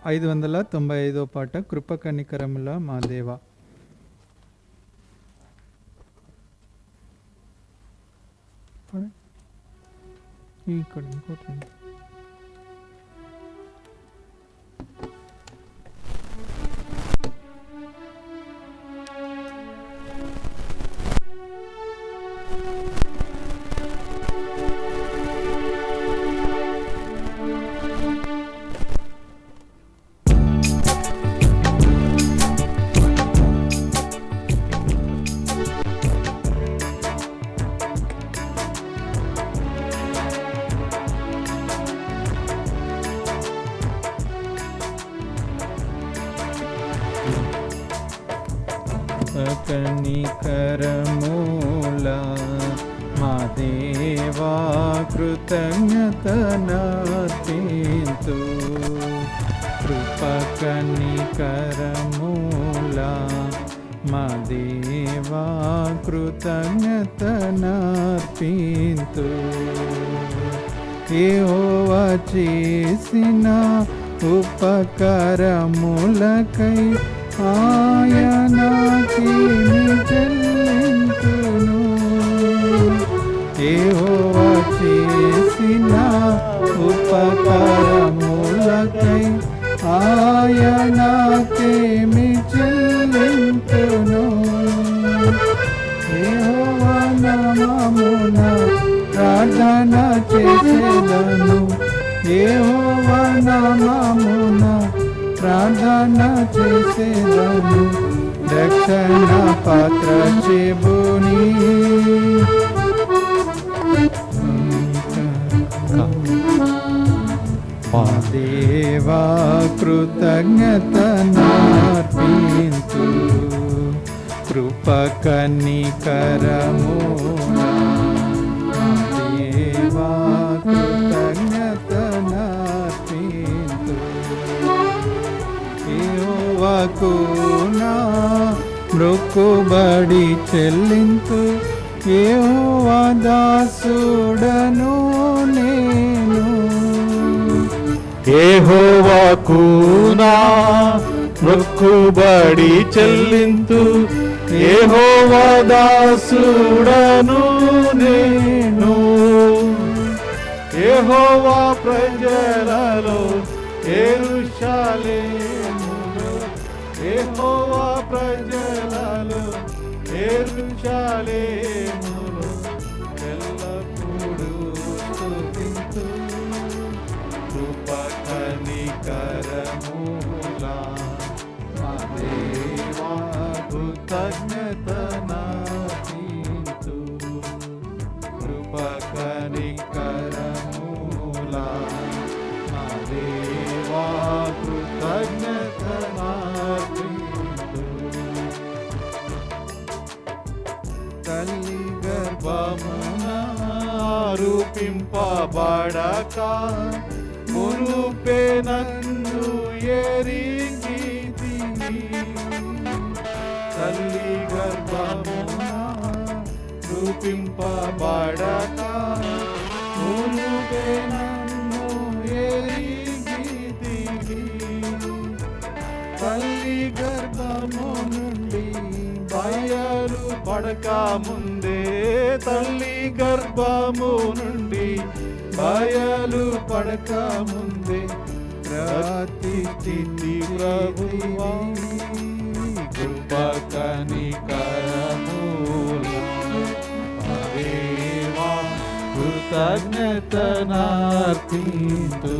595 పాట కృప కనికరముల మా దేవ. ఇక్కడ ఇంకోటి కనికరమూల మా దేవా కృతజ్ఞతనార్పింతు. కృప కనికరమూల మా దేవా కృతజ్ఞతనార్పింతు. యెహోవా చేసిన ఉపకారములకై ఆయనకేమి చెల్లింతును. యెహోవా చేసిన ఉపకారములకై ఆయనకేమి చెల్లింతును. యెహోవా నామమున ప్రార్థన చేసేదను. యెహోవా నామమున ప్రార్థన చేసేదను. రక్షణ పాత్ర చెబుని మా దేవా కృతజ్ఞతనార్పింతు. కృప కనికరముల మా దేవా కృతజ్ఞతనార్పింతు. యెహోవాకు నా మొక్కుబడి చెల్లింతు. యెహోవా దాసుడను నేను. యెహోవాకు నా మొక్కుబడి చెల్లింతు. యెహోవా దాసుడను నేను. యెహోవా ప్రజలలో యెరూషలేములో. యెహోవా ప్రజలలో యెరూషలేములో ఎల్లప్పుడూ స్తుతింతు. కృప కనికరముల మా దేవా కృతజ్ఞతనార్పింతు. కృప కనికరముల మా దేవా కృతజ్ఞతనార్పింతు. తల్లి గర్భమున రూపింపబడక మునుపే నన్ను ఎరిగితివి. తల్లి గర్భమున రూపింపబడక మునుపే నన్ను ఎరిగితివి. తల్లి గర్భము నుండి బయలు పడక ముందే. తల్లి గర్భము నుండి బయలు పడక ముందే ప్రతిష్ఠితి ప్రభువా. కృప కనికరముల మా దేవా కృతజ్ఞతనార్పింతు.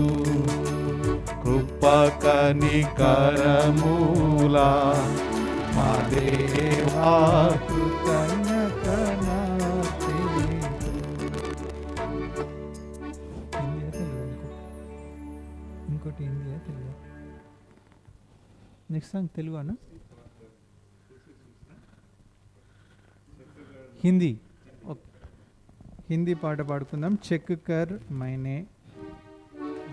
కృప కనికరముల మా దేవా కృతజ్ఞతనార్పింతు. ఇంకోటి హిందీ తెలుగు. నెక్స్ట్ సాంగ్ తెలుగు అన్న హిందీ. హిందీ పాట పాడుకుందాం. చెక్ కర్ మైనే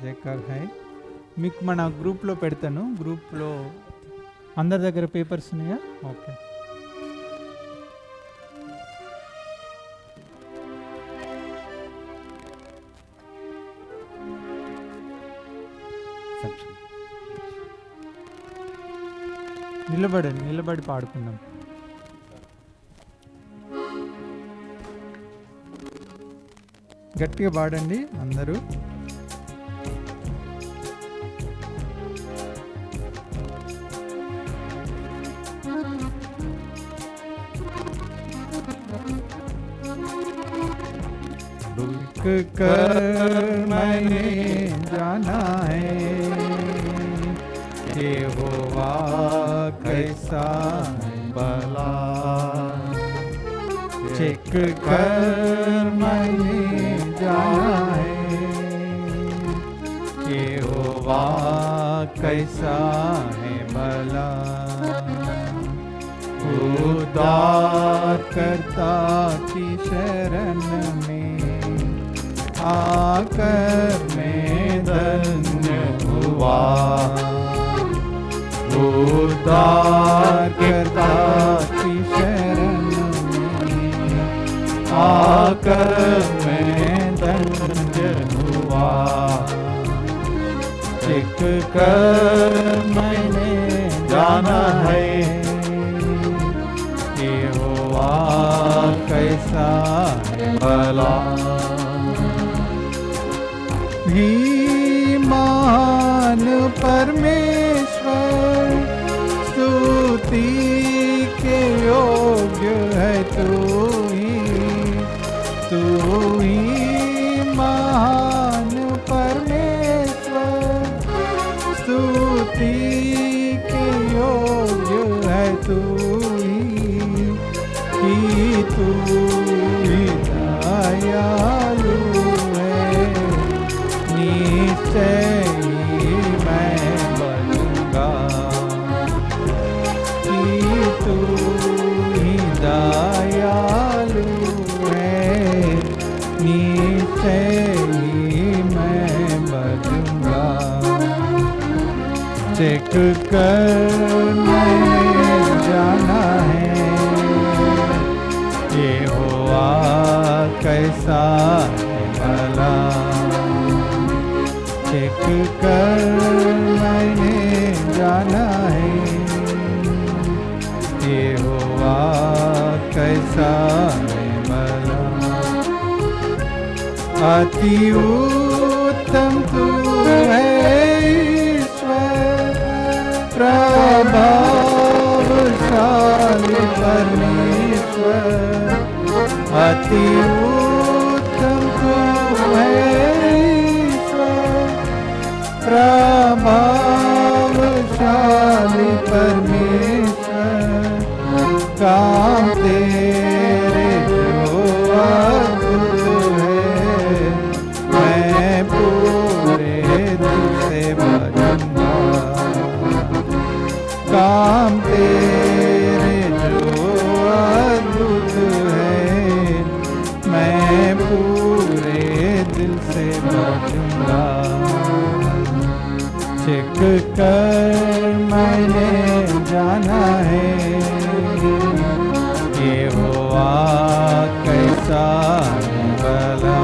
జేకర్ హై. మీకు మన గ్రూప్లో పెడతాను. గ్రూప్లో అందరి దగ్గర పేపర్స్ ఉన్నాయా? ఓకే. subscribe. నిలబడి పాడుకుందాం. గట్టిగా పాడండి అందరూ. रुक कर मैंने जाना है यहोवा कैसा भला, चेक कर मैंने जाना है यहोवा कैसा है भला, उद्धार करता की शरण में आकर मैं धन्य हुआ, उद्धार करता की शरण में आकर मैं धन्य हुआ, चेक कर मैंने जाना है यहोवा कैसा है भला, ही महान परमेश्वर स्तुति के योग्य है तू ही महान परमेश्वर स्तुति के योग्य है तू ही दयालु निश्चय मैं बनूंगा, कि तू ही दयालु है निश्चय मैं बनूंगा, चेक कर मैंने जाना है यहोवा कैसा है भला, चेक कर मैंने जाना है यहोवा कैसा है भला, अति उत्तम तू है ईश्वर प्रभावशाली परमेश्वर, अति उत्तम तू है प्रभावशाली परमेश्वर, काम तेरे जो अद्भुत है मैं पूरे दिल से भजूंगा, काम तेरे जो अद्भुत है मैं पूरे दिल से भजूंगा, चेक कर मैंने जाना है यहोवा कैसा है भला,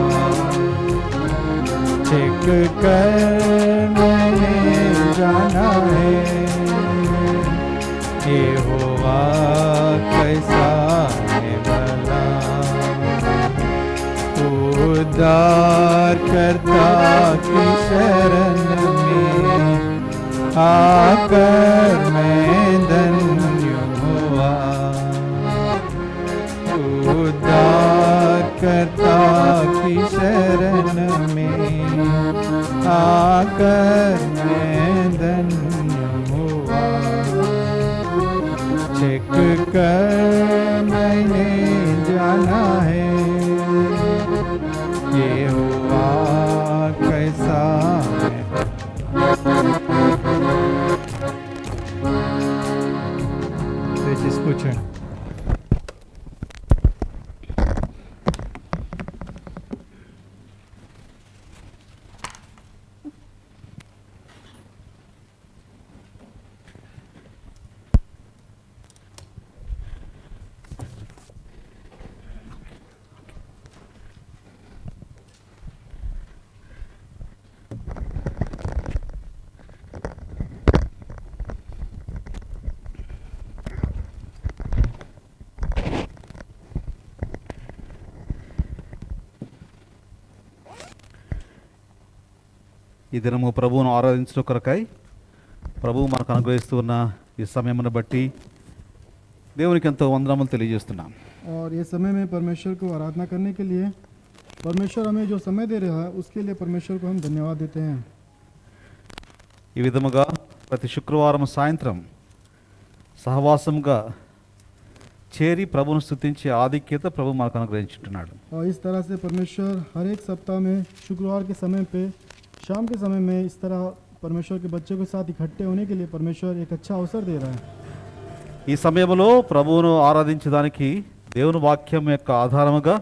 चेक कर मैंने जाना है यहोवा कैसा है भला, उद्धार करता की शरण में आकर मैं धन्य हुआ, उद्धार करता की शरण में आकर मैं धन्य हुआ, चेक कर मैंने जाना है यहोवा कैसा है। Escuchen. ఈ దినము ప్రభువును ఆరాధించడం కొరకై ప్రభువు మనకు అనుగ్రహిస్తున్న ఈ సమయమును బట్టి దేవునికి ఎంతో వందనములు తెలియజేస్తున్నాం. और ये समय में परमेश्वर को आराधना करने के लिए परमेश्वर हमें जो समय दे रहा है उसके लिए परमेश्वर को हम धन्यवाद देते हैं। ఈ విధముగా ప్రతి శుక్రవారం సాయంత్రం సహవాసముగా చేరి ప్రభువును స్తుతించే ఆధిక్యత ప్రభు మనకు అనుగ్రహించుంటున్నాడు. और इस तरह से परमेश्वर हर एक सप्ताह में शुक्रवार के समय पे शाम के समय में इस तरह परमेश्वर के बच्चों के साथ इकट्ठे होने के लिए परमेश्वर एक अच्छा अवसर दे रहा है। ఈ సమయంలో ప్రభువును ఆరాధించడానికి దేవుని వాక్యం యొక్క ఆధారముగా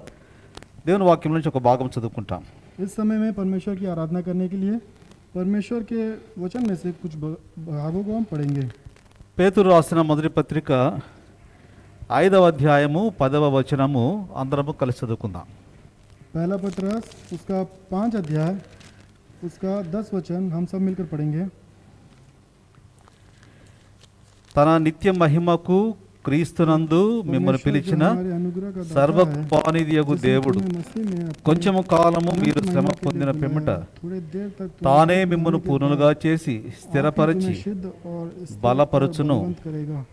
దేవుని వాక్యం నుంచి ఒక భాగం చదువుకుంటాం. इस समय में परमेश्वर की आराधना करने के लिए परमेश्वर के वचन में से कुछ भागों को हम पढ़ेंगे। పేతురు రాసిన మొదటి పత్రిక 5వ అధ్యాయము 10వ వచనము అందరము కలిసి చదువుకుందాం. पहला पत्रस उसका 5 अध्याय उसका 10 वचन हम सब मिलकर पढ़ेंगे। తన నిత్య మహిమకు క్రీస్తునందు మిమ్మల్ని పిలిచిన సర్వకృపానిధియగు దేవుడు కొంచెము కాలము మీరు శ్రమ పొందిన పిమ్మట తానే మిమ్మల్ని పూర్ణులుగా చేసి స్థిరపరిచి బలపరచును.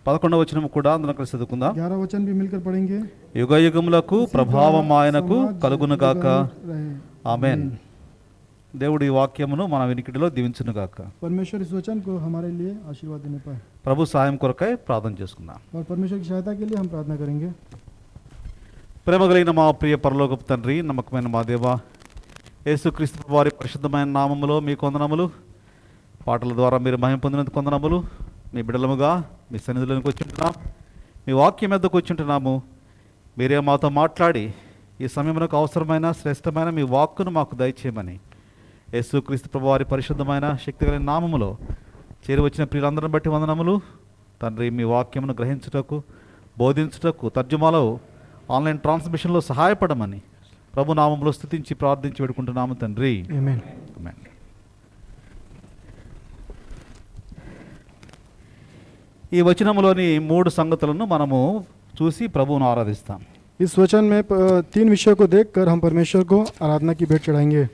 11వ వచనము కూడా అందరం కలిసి చదువుకుందాం. 11 वचन भी मिलकर पढ़ेंगे। యుగ యుగములకు ప్రభావం ఆయనకు కలుగునుగాక. ఆమేన్. దేవుడి ఈ వాక్యమును మన వినికిడిలో దీవించునుగాక. परमेश्वर इस वचन को हमारे लिए आशीर्वाद देने पाए ప్రభు సహాయం కొరకై ప్రార్థన చేసుకుందాం. और परमेश्वर की सहायता के लिए हम प्रार्थना करेंगे। ప్రేమ కలిగిన మా ప్రియ పరలోకపు తండ్రి, నమ్మకమైన మా దేవ, యేసుక్రీస్తు వారి పరిశుద్ధమైన నామములో మీకు వందనములు. పాటల ద్వారా మీరు మహిమ పొందినందుకు వందనములు. మీ బిడలముగా మీ సన్నిధిలోనికి వచ్చుంటున్నాం, మీ వాక్యం మీదకు వచ్చుంటున్నాము. మీరే మాతో మాట్లాడి ఈ సమయమునకు అవసరమైన శ్రేష్టమైన మీ వాక్కును మాకు దయచేయమని యేసుక్రీస్తు ప్రభు వారి పరిశుద్ధమైన శక్తి కలిగిన నామములో చేరి వచ్చిన ప్రియులందరిని బట్టి వందనములు. తండ్రి, మీ వాక్యమును గ్రహించుటకు, బోధించుటకు, తర్జుమాలో ఆన్లైన్ ట్రాన్స్మిషన్లో సహాయపడమని ప్రభు నామములో స్తుతించి ప్రార్థించి పెడుకుంటున్నాము తండ్రి. आमीन। ఆమేన్. ఈ వచనములోని 3 సంగతులను మనము చూసి ప్రభువును ఆరాధిస్తాం. इस वचन में 3 विषयों को देखकर हम परमेश्वर को आराधना की भेंट चढ़ाएंगे।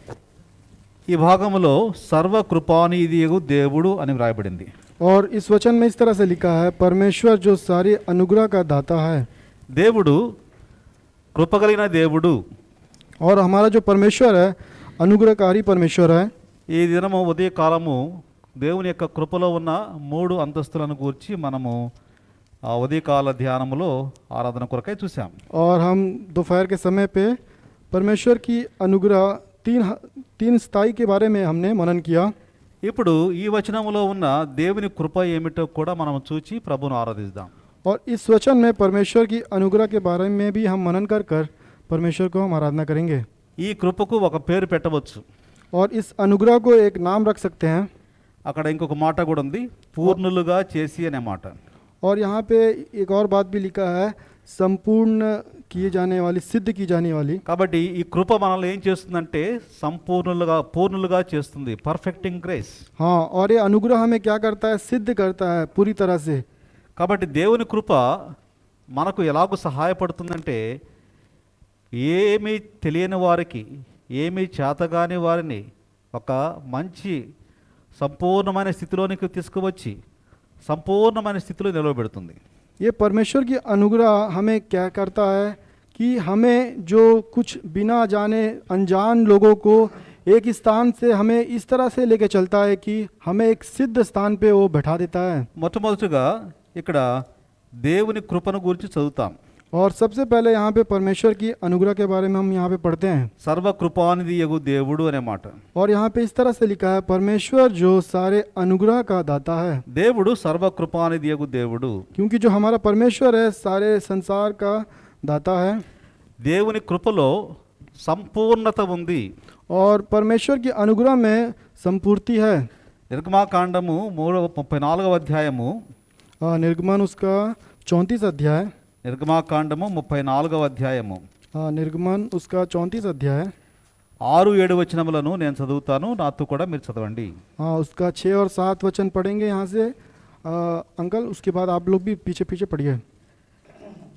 ఈ భాగములో సర్వకృపానిధియగు దేవుడు అని వ్రాయబడింది. और इस वचन में इस तरह से लिखा है, परमेश्वर जो सारे अनुग्रह का दाता है। దేవుడు కృపగలిగిన దేవుడు. और हमारा जो परमेश्वर है अनुग्रहकारी परमेश्वर है। ఈ దినము ఉదయకాలము దేవుని యొక్క కృపలో ఉన్న 3 అంతస్తులను గూర్చి మనము ఆ ఉదయకాల ధ్యానములో ఆరాధన కొరకై చూసాం. और हम दोपहर के समय पे परमेश्वर की अनुग्रह तीन स्थाई के बारे में हमने मनन किया। ఇప్పుడు ఈ వచనములో ఉన్న దేవుని కృప ఏమిటో కూడా మనం చూచి ప్రభువును ఆరాధిద్దాం. और इस वचन में परमेश्वर की अनुग्रह के बारे में भी हम मनन कर कर परमेश्वर को हम आराधना करेंगे। ఈ కృపకు ఒక పేరు పెట్టవచ్చు. और इस अनुग्रह को एक नाम रख सकते हैं। అక్కడ ఇంకొక మాట కూడా ఉంది, పూర్ణులుగా చేసి అనే మాట. और यहाँ पे एक और बात भी लिखा है, संपूर्ण किए जाने वाली, सिद्ध की जाने वाली। కాబట్టి ఈ కృప మనల్ని ఏం చేస్తుందంటే పూర్ణులుగా చేస్తుంది. Perfecting grace. हाँ, और ये अनुग्रह हमें क्या करता है, सिद्ध करता है पूरी तरह से। కాబట్టి దేవుని కృప మనకు ఎలాగో సహాయపడుతుందంటే, ఏమీ తెలియని వారికి, ఏమీ చేతగాని వారిని ఒక మంచి సంపూర్ణమైన స్థితిలోనికి తీసుకువచ్చి సంపూర్ణమైన స్థితిలో నిలవబెడుతుంది. ये परमेश्वर की अनुग्रह हमें क्या करता है कि हमें जो कुछ बिना जाने अनजान लोगों को एक स्थान से हमें इस तरह से लेके चलता है कि हमें एक सिद्ध स्थान पे वो बैठा देता है। మొట్టమొదటిగా ఇక్కడ దేవుని కృపను గురించి చదువుతాం. और सबसे पहले यहाँ पे परमेश्वर की अनुग्रह के बारे में हम यहाँ पे पढ़ते हैं। సర్వకృపానిధియగు దేవుడు అనే మాట. और यहाँ पे इस तरह से लिखा है, परमेश्वर जो सारे अनुग्रह का दाता है। దేవుడు సర్వకృపానిధియగు దేవుడు. क्योंकि जो हमारा परमेश्वर है सारे संसार का दाता है। దేవుని కృపలో సంపూర్ణత ఉంది. और परमेश्वर की अनुग्रह में संपूर्ति है। నిర్గమాకాండము 34వ అధ్యాయము, निर्गमन उसका 34 अध्याय। నిర్గమాకాండము 34వ అధ్యాయము निर्गमन उसका 34 अध्याय। 6-7 వచనములను నేను చదువుతాను, నాతో కూడా మీరు చదవండి. हाँ, उसका 6 और 7 वचन पढ़ेंगे यहाँ से अंकल, उसके बाद आप लोग भी पीछे पीछे पढ़िए।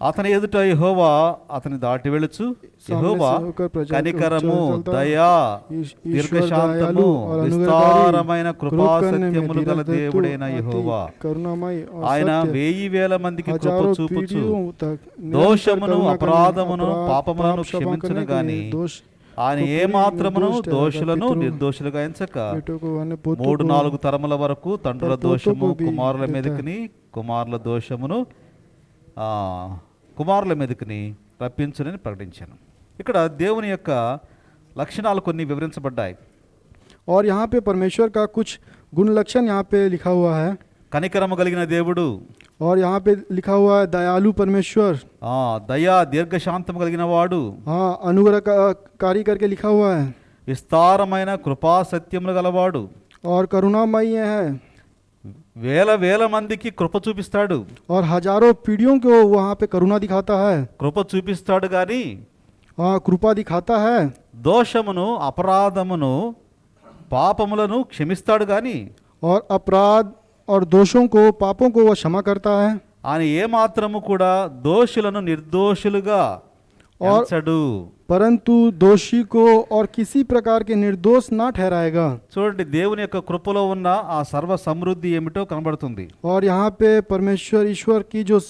అతని ఎదుట యెహోవా అతని దాటి వెళ్ళుచు యెహోవా से होकर प्रजा को కనికరము चलता। దయా ईश्वर దీర్ఘశాంతము दयालु और अनुग्रहकारी, విస్తారమైన కృపా क्रोध करने में సత్యములు గల धीरज धरतु, దేవుడైన अति యెహోవా करुणामय और ఆయన सत्य, 1000 మందికి కృప हजारों చూపుచు पीढ़ियों तक निरंतर దోషమును करुणा करने, అపరాధమును अपराध, పాపములను पाप क्षमा క్షమించును करने के గాని लिए दोष ఆయన को ఏ पूरी మాత్రమును निर्दोष ठहराकर దోషులను पितरों- నిర్దోషులుగా ఎంచక बेटों को अन्य पोतों 3-4 को తరముల వరకు తండ్రుల పోతూ దోషము పోతూ కుమారుల దేతా. మీదకిని కుమారుల దోషమును కుమారుల మీదకిని రప్పించునని ప్రకటించాను. ఇక్కడ దేవుని యొక్క లక్షణాలు కొన్ని వివరించబడ్డాయి. और यहाँ पे परमेश्वर का कुछ गुण लक्षण यहाँ पे लिखा हुआ है కనికరము కలిగిన దేవుడు, और यहाँ पे लिखा हुआ है दयालु परमेश्वर, దయా దీర్ఘశాంతము కలిగిన వాడు, हाँ अनुग्रहकारी करके लिखा हुआ है, విస్తారమైన కృపా సత్యములు గలవాడు, और करुणामय है, వేల మందికి కృప చూపిస్తాడు. और हजारों पीढ़ियों को वहाँ पे करुणा दिखाता है, కృప చూపిస్తాడు గాని हाँ कृपा दिखाता है, దోషమును అపరాధమును పాపములను క్షమిస్తాడు గాని और अपराध और दोषों को पापों को वह क्षमा करता है, ఆయన ఏ మాత్రము కూడా దోషులను నిర్దోషులుగా और- ఎంచడు. परंतु दोषी को और किसी प्रकार के निर्दोष ना ठहराएगा। చూడండి, దేవుని యొక్క కృపలో ఉన్న ఆ సర్వ సమృద్ధి ఏమిటో కనబడుతుంది. और यहाँ पे परमेश्वर ईश्वर की जो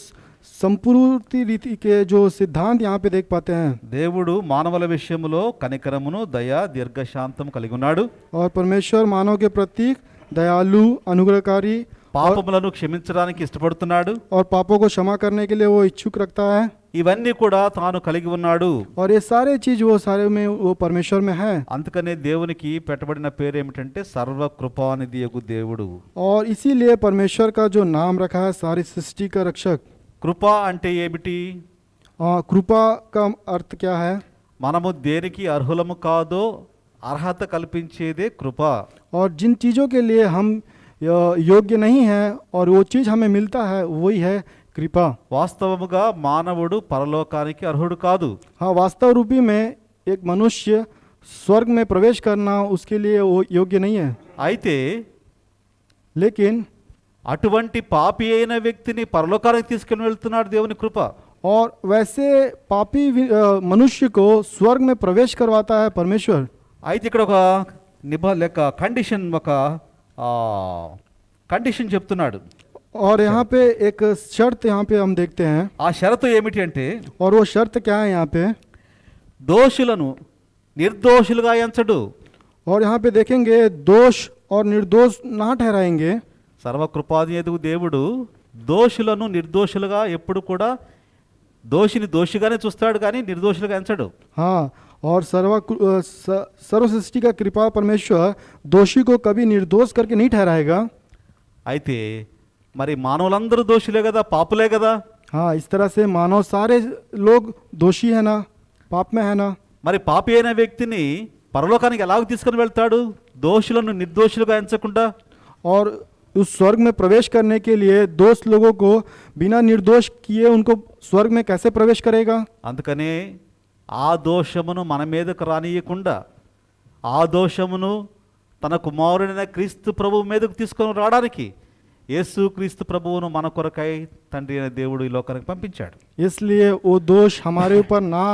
संपूर्ति रीति के जो सिद्धांत यहाँ पे देख पाते हैं, దేవుడు మానవుల విషయములో కనికరమును దయ దీర్ఘశాంతం కలిగి ఉన్నాడు. और परमेश्वर मानव के प्रतीक दयालु अनुग्रहकारी పాపములను క్షమించడానికి ఇష్టపడుతున్నాడు. और पापों को क्षमा करने के लिए वो इच्छुक रखता है, ఇవన్నీ కూడా తాను కలిగి ఉన్నాడు. और ये सारे चीज वो सारे में वो परमेश्वर में है। అందుకనే దేవునికి పెట్టబడిన పేరు ఏమిటంటే సర్వ కృపానిధి యగు దేవుడు. और इसीलिए परमेश्वर का जो नाम रखा है सारी सृष्टि का रक्षक। కృప అంటే ఏమిటి? कृपा का अर्थ क्या है? మనము దేనికి అర్హులము కాదో అర్హత కల్పించేదే కృప. और जिन चीज़ों के लिए हम योग्य नहीं है और वो चीज़ हमें मिलता है वही है कृपा। వాస్తవముగా మానవుడు పరలోకానికి అర్హుడు కాదు. हाँ, वास्तव रूपी में एक मनुष्य स्वर्ग में प्रवेश करना उसके लिए वो योग्य नहीं है, అయితే लेकिन అటువంటి పాపి అయిన వ్యక్తిని పరలోకానికి తీసుకుని వెళ్తున్నాడు దేవుని కృప. और वैसे पापी मनुष्य को स्वर्ग में प्रवेश करवाता है परमेश्वर। అయితే ఇక్కడ ఒక కండిషన్ చెప్తున్నాడు. और यहाँ पे एक शर्त यहाँ पे हम देखते हैं, ఆ షరతు ఏమిటి అంటే और वो शर्त क्या है यहाँ पे? దోషులను నిర్దోషులుగా ఎంచడు. और यहाँ पे देखेंगे दोष और निर्दोष ना ठहराएंगे। సర్వకృపాధినేతు దేవుడు దోషులను నిర్దోషులుగా ఎప్పుడు కూడా దోషిని దోషిగానే చూస్తాడు కానీ నిర్దోషులుగా ఎంచడు. हाँ, और सर्व सृष्टि का कृपा परमेश्वर दोषी को कभी निर्दोष करके नहीं ठहराएगा। అయితే మరి మానవులందరూ దోషులే కదా, పాపులే కదా. हाँ, इस तरह से मानव सारे लोग दोषी है ना, पाप में है ना। మరి పాపి అయిన వ్యక్తిని పరలోకానికి ఎలాగ తీసుకుని వెళ్తాడు? దోషులను నిర్దోషులుగా ఎంచకుండా. और उस स्वर्ग में प्रवेश करने के लिए दोष लोगों को बिना निर्दोष किए उनको स्वर्ग में कैसे प्रवेश करेगा? అందుకనే ఆ దోషమును మన మీదకు రానియకుండా ఆ దోషమును తన కుమారుడైన క్రీస్తు ప్రభువు మీదకు తీసుకొని రావడానికి యేసు క్రీస్తు ప్రభువును మన కొరకై తండ్రి అయిన దేవుడు ఈ లోకానికి పంపించాడు. इसलिए वो दोष हमारे ऊपर ना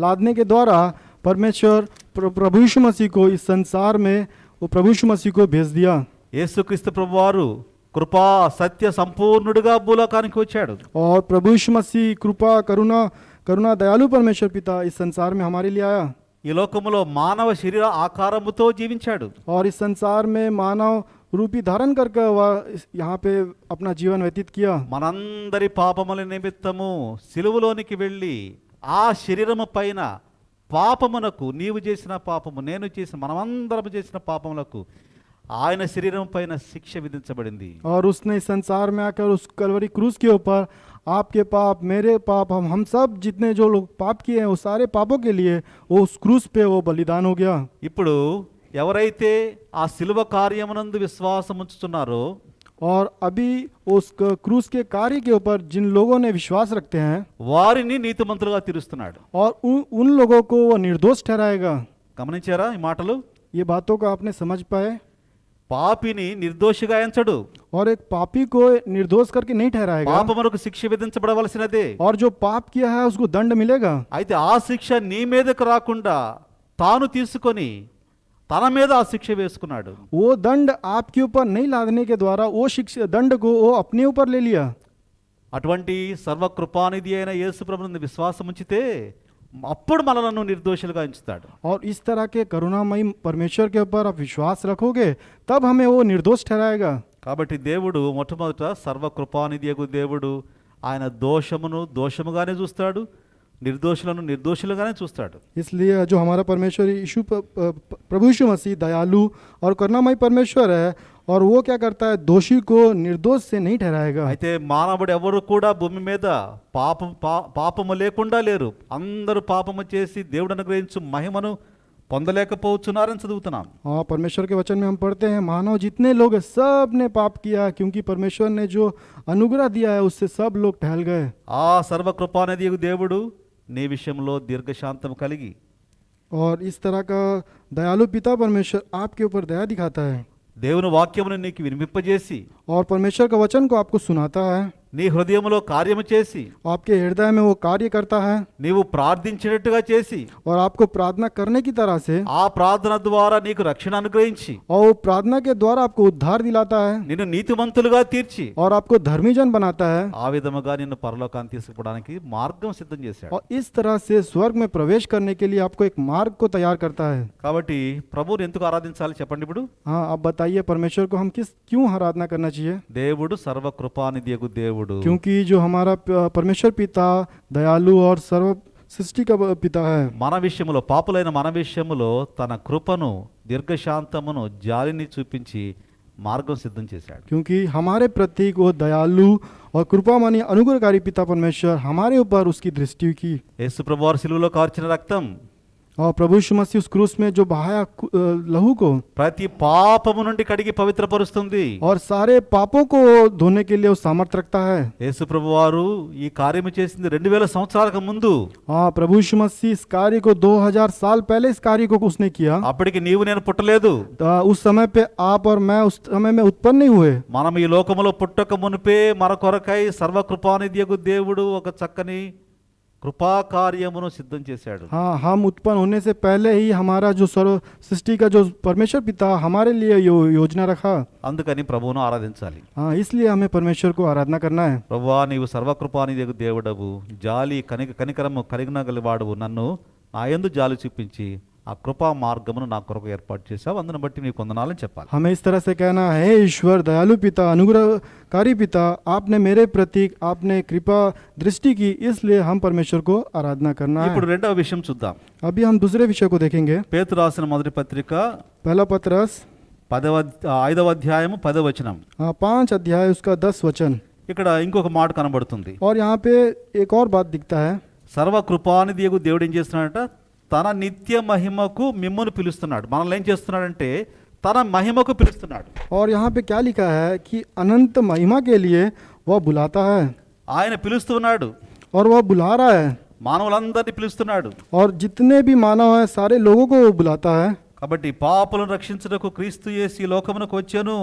लादने के द्वारा परमेश्वर प्रभु यीशु मसीह को इस संसार में वो प्रभु यीशु मसीह को भेज दिया। యేసు క్రీస్తు ప్రభువారు కృపా సత్య సంపూర్ణుడిగా భూలోకానికి వచ్చాడు. और प्रभु यीशु मसीह कृपा करुणा दयालु परमेश्वर पिता इस संसार में हमारे लिए आया, ఈ లోకములో మానవ శరీర ఆకారముతో జీవించాడు. और इस संसार में मानव रूपी धारण करके वह यहाँ पे अपना जीवन व्यतीत किया। మనందరి పాపముల నిమిత్తము సిలువలోనికి వెళ్ళి ఆ శరీరము పైన పాపమునకు, నీవు చేసిన పాపము, నేను చేసిన, మనమందరం చేసిన పాపములకు ఆయన శరీరం పైన శిక్ష విధించబడింది. और उसने इस संसार में आकर उस कलवरी क्रूस के ऊपर आपके पाप मेरे पाप हम सब जितने जो लोग पाप किए हैं वो सारे पापों के लिए वो उस क्रूस पे वो बलिदान हो गया। ఇప్పుడు ఎవరైతే ఆ శిలువ కార్యమునందు విశ్వాసం ఉంచుతున్నారో और अभी उस क्रूस के कार्य के ऊपर जिन लोगों ने विश्वास रखते हैं వారిని నీతిమంతులుగా తీరుస్తున్నాడు. और उन लोगों को वो निर्दोष ठहराएगा। గమనించారా ఈ మాటలు? ये बातों को आपने समझ पाए? పాపిని నిర్దోషిగా ఎంచడు. और एक पापी को निर्दोष करके नहीं ठहराएगा, పాపమునకు శిక్ష విధించబడవలసినదే. और जो पाप किया है उसको दंड मिलेगा। అయితే ఆ శిక్ష నీ మీదకు రాకుండా తాను తీసుకొని తన మీద ఆ శిక్ష వేసుకున్నాడు. वो दंड आपके ऊपर नहीं लादने के द्वारा वो शिक्षा दंड को वो अपने ऊपर ले लिया। అటువంటి సర్వకృపానిధి అయిన యేసు ప్రభువుని విశ్వాసం ఉంచితే అప్పుడు మనలను నిర్దోషులుగా ఎంచుతాడు. और इस तरह के करुणामयी परमेश्वर के ऊपर आप विश्वास रखोगे तब हमें वो निर्दोष ठहराएगा। కాబట్టి దేవుడు మొట్టమొదట సర్వకృపానిధి యగు దేవుడు ఆయన దోషమును దోషముగానే చూస్తాడు, నిర్దోషులను నిర్దోషులుగానే చూస్తాడు. इसलिए जो हमारा परमेश्वर यीशु प्रभु यीशु मसीह दयालु और करुणामयी परमेश्वर है, और वो क्या करता है, दोषी को निर्दोष से नहीं ठहराएगा। అయితే మానవుడు ఎవరు కూడా భూమి మీద పాపము లేకుండా లేరు. అందరూ పాపము చేసి దేవుడు అనుగ్రహించు మహిమను పొందలేకపోతున్నారని చదువుతున్నాం. हाँ, परमेश्वर के वचन में हम पढ़ते हैं मानव जितने लोग हैं सब ने पाप किया, क्योंकि परमेश्वर ने जो अनुग्रह दिया है उससे सब लोग टहल गए। ఆ సర్వకృపానిధి దేవుడు నీ విషయంలో దీర్ఘశాంతం కలిగి और इस तरह का दयालु पिता परमेश्वर आपके ऊपर दया दिखाता है, దేవుని వాక్యమును నీకు వినిపింపజేసి और परमेश्वर का वचन को आपको सुनाता है, నీ హృదయంలో కార్యము చేసి आपके हृदय में वो कार्य करता है, నీవు ప్రార్థించినట్టుగా చేసి और आपको प्रार्थना करने की तरह से, ఆ ప్రార్థన ద్వారా నీకు రక్షణ అనుగ్రహించి और वो प्रार्थना के द्वारा आपको उद्धार दिलाता है నిన్ను నీతిమంతులుగా తీర్చి और आपको धर्मी जन बनाता है, ఆ విధముగా నిన్ను పరలోకానికి తీసుకుపోవడానికి మార్గం సిద్ధం చేశాడు. और इस तरह से स्वर्ग में प्रवेश करने के लिए आपको एक मार्ग को तैयार करता है। కాబట్టి ప్రభువుని ఎందుకు ఆరాధించాలి చెప్పండి. ఇప్పుడు हाँ, अब बताइए परमेश्वर को हम क्यों आराधना करना चाहिए? దేవుడు సర్వకృపానిధి యగు దేవుడు. क्योंकि जो हमारा परमेश्वर पिता दयालु और सर्व सृष्टि का पिता है, మన విషయములో పాపులైన మన విషయములో తన కృపను దీర్ఘశాంతమును జాలిని చూపించి మార్గం సిద్ధం చేశాడు. क्योंकि हमारे प्रति वो दयालु और कृपामणि अनुग्रहकारी पिता परमेश्वर हमारे ऊपर उसकी दृष्टि की। యేసు ప్రభువారు సిలువలో కార్చిన రక్తం और प्रभु यीशु मसीह उस क्रूस में जो बहाया लहू को ప్రతి పాపము నుండి కడిగి పవిత్రపరుస్తుంది. और सारे पापों को धोने के लिए वो सामर्थ्य रखता है। యేసు ప్రభువారు ఈ కార్యము చేసింది 2000 సంవత్సరాలకు ముందు. हाँ, प्रभु यीशु मसीह इस कार्य को 2000 साल पहले इस कार्य को उसने किया। అప్పటికి నీవు నేను పుట్టలేదు. उस समय पे आप और मैं उस समय में उत्पन्न नहीं हुए। మనం ఈ లోకములో పుట్టక మునిపే మన కొరకై సర్వకృపానిధి యగు దేవుడు ఒక చక్కని కృపా కార్యమును సిద్ధం చేశాడు. हाँ, हम उत्पन्न होने से पहले ही हमारा जो सर्व सृष्टि का जो परमेश्वर पिता हमारे लिए योजना रखा। అందుకని ప్రభువును ఆరాధించాలి. हाँ, इसलिए हमें परमेश्वर को आराधना करना है। ప్రభువా నీవు సర్వకృపానిధి యగు దేవుడవు, జాలి కనికరము కలిగినగలివాడువు, నన్ను నా యందు జాలి చూపించి ఆ కృపా మార్గమును నా కొరకు ఏర్పాటు చేశావు, అందుని బట్టి నీకు వందనాలని చెప్పాలి. हमें इस तरह से कहना है, ईश्वर दयालु पिता अनुग्रहकारी पिता, आपने मेरे प्रति आपने कृपा दृष्टि की, इसलिए हम परमेश्वर को आराधना करना ఇప్పుడు है। రెండవ విషయం చూద్దాం. अभी हम दूसरे विषय को देखेंगे। పేతురు రాసిన మొదటి పత్రిక पहला पत्रस 5వ అధ్యాయము 10వ వచనం. 5 अध्याय उसका 10 वचन। ఇక్కడ ఇంకొక మాట కనబడుతుంది. और यहाँ पे एक और बात दिखता है, సర్వకృపానిధి యగు దేవుడు ఏం చేస్తున్నాడంట, తన నిత్య మహిమకు మిమ్మును పిలుస్తున్నాడు. మనల్ని ఏం చేస్తున్నాడంటే తన మహిమకు పిలుస్తున్నాడు. और यहाँ पे क्या लिखा है कि अनंत महिमा के लिए वह बुलाता है, ఆయన పిలుస్తున్నాడు, और वह बुला रहा है, మానవులందరినీ పిలుస్తున్నాడు. और जितने भी मानव हैं सारे लोगों को वो बुलाता है। కాబట్టి పాపులను రక్షించుటకు క్రీస్తు యేసు ఈ లోకమునకు వచ్చాను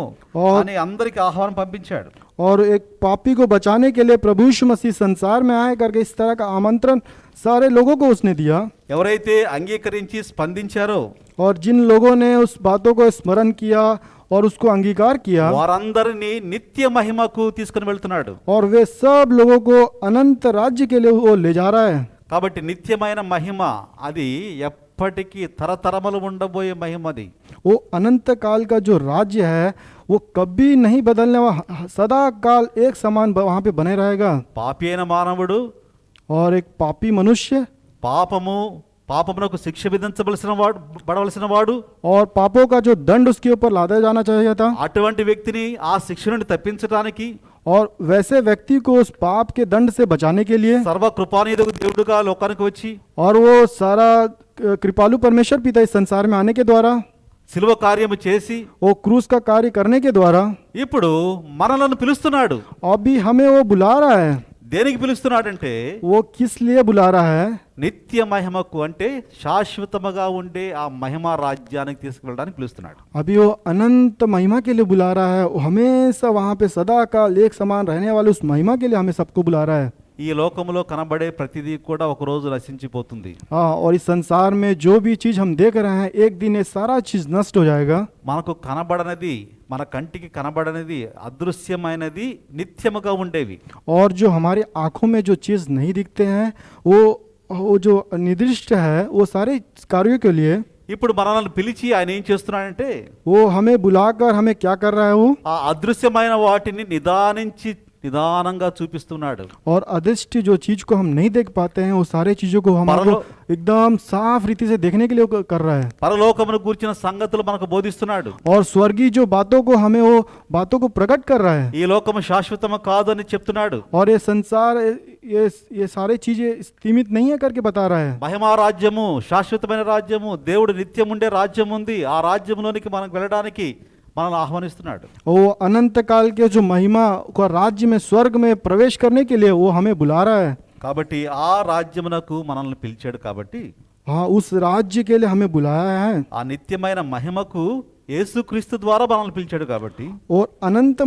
అని అందరికి ఆహ్వానం పంపించాడు. और एक पापी को बचाने के लिए प्रभु यीशु मसीह संसार में आए करके इस तरह का आमंत्रण सारे लोगों को उसने दिया। ఎవరైతే అంగీకరించి స్పందించారో और जिन लोगों ने उस बातों को स्मरण किया और उसको अंगीकार किया, వారందరినీ నిత్య మహిమకు తీసుకుని వెళ్తున్నాడు. और वे सब लोगों को अनंत राज्य के लिए वो ले जा रहा है। కాబట్టి నిత్యమైన మహిమ అది ఎప్పటికీ తరతరములు ఉండబోయే మహిమది. वो अनंत काल का जो राज्य है वो कभी नहीं बदलने वाला, सदा काल एक समान वहाँ पे बने रहेगा। పాపి అయిన మానవుడు और एक पापी मनुष्य పాపమునకు శిక్ష విధించబడవలసిన వాడు, और पापों का जो दंड उसके ऊपर लादा जाना चाहिए था, అటువంటి వ్యక్తిని ఆ శిక్ష నుండి తప్పించడానికి और वैसे व्यक्ति को उस पाप के दंड से बचाने के लिए, సర్వకృపానిధి దేవుడుగా లోకానికి వచ్చి और वो सारा कृपालु परमेश्वर पिता इस संसार में आने के द्वारा, శిలువ కార్యము చేసి वो क्रूस का कार्य करने के द्वारा ఇప్పుడు మనలను పిలుస్తున్నాడు. अभी हमें वो बुला रहा है। దేనికి పిలుస్తున్నాడంటే वो किस लिए बुला रहा है? నిత్య మహిమకు అంటే శాశ్వతముగా ఉండే ఆ మహిమ రాజ్యానికి తీసుకువెళ్ళడానికి పిలుస్తున్నాడు. अभी वो अनंत महिमा के लिए बुला रहा है, वो हमेशा वहाँ पे सदा काल एक समान रहने वाले उस महिमा के लिए हमें सबको बुला रहा है। ఈ లోకంలో కనబడే ప్రతిదీ కూడా ఒక రోజు నశించిపోతుంది. हाँ, और इस संसार में जो भी चीज़ हम देख रहे हैं एक दिन ये सारा चीज़ नष्ट हो जाएगा। మనకు కనబడనిది, మన కంటికి కనబడనిది, అదృశ్యమైనది, నిత్యముగా ఉండేవి. और जो हमारे आँखों में जो चीज़ नहीं दिखते हैं वो जो निर्दिष्ट है वो सारे कार्यों के लिए, ఇప్పుడు మనల్ని పిలిచి ఆయన ఏం చేస్తున్నాడంటే वो हमें बुलाकर हमें क्या कर रहा है वो, ఆ అదృశ్యమైన వాటిని నిదానంగా చూపిస్తున్నాడు. और अदृष्ट जो चीज़ को हम नहीं देख पाते हैं वो सारे चीज़ों को हमारे एकदम साफ रीति से देखने के लिए वो कर रहा है। పరలోకమును గూర్చిన సంగతులు మనకు బోధిస్తున్నాడు. और स्वर्गीय जो बातों को हमें वो बातों को प्रकट कर रहा है। ఈ లోకము శాశ్వతము కాదని చెప్తున్నాడు. और ये संसार ये सारे चीजें सीमित नहीं है करके बता रहा है। మహిమా రాజ్యము, శాశ్వతమైన రాజ్యము, దేవుడు నిత్యం ఉండే రాజ్యం ఉంది. ఆ రాజ్యంలోనికి మనం వెళ్ళడానికి మనల్ని ఆహ్వానిస్తున్నాడు. वो अनंत काल के जो महिमा का राज्य में स्वर्ग में प्रवेश करने के लिए वो हमें बुला रहा है। కాబట్టి ఆ రాజ్యమునకు మనల్ని పిలిచాడు. కాబట్టి हाँ, उस राज्य के लिए हमें बुलाया है। ఆ నిత్యమైన మహిమకు యేసుక్రీస్తు ద్వారా మనల్ని పిలిచాడు. కాబట్టి और अनंत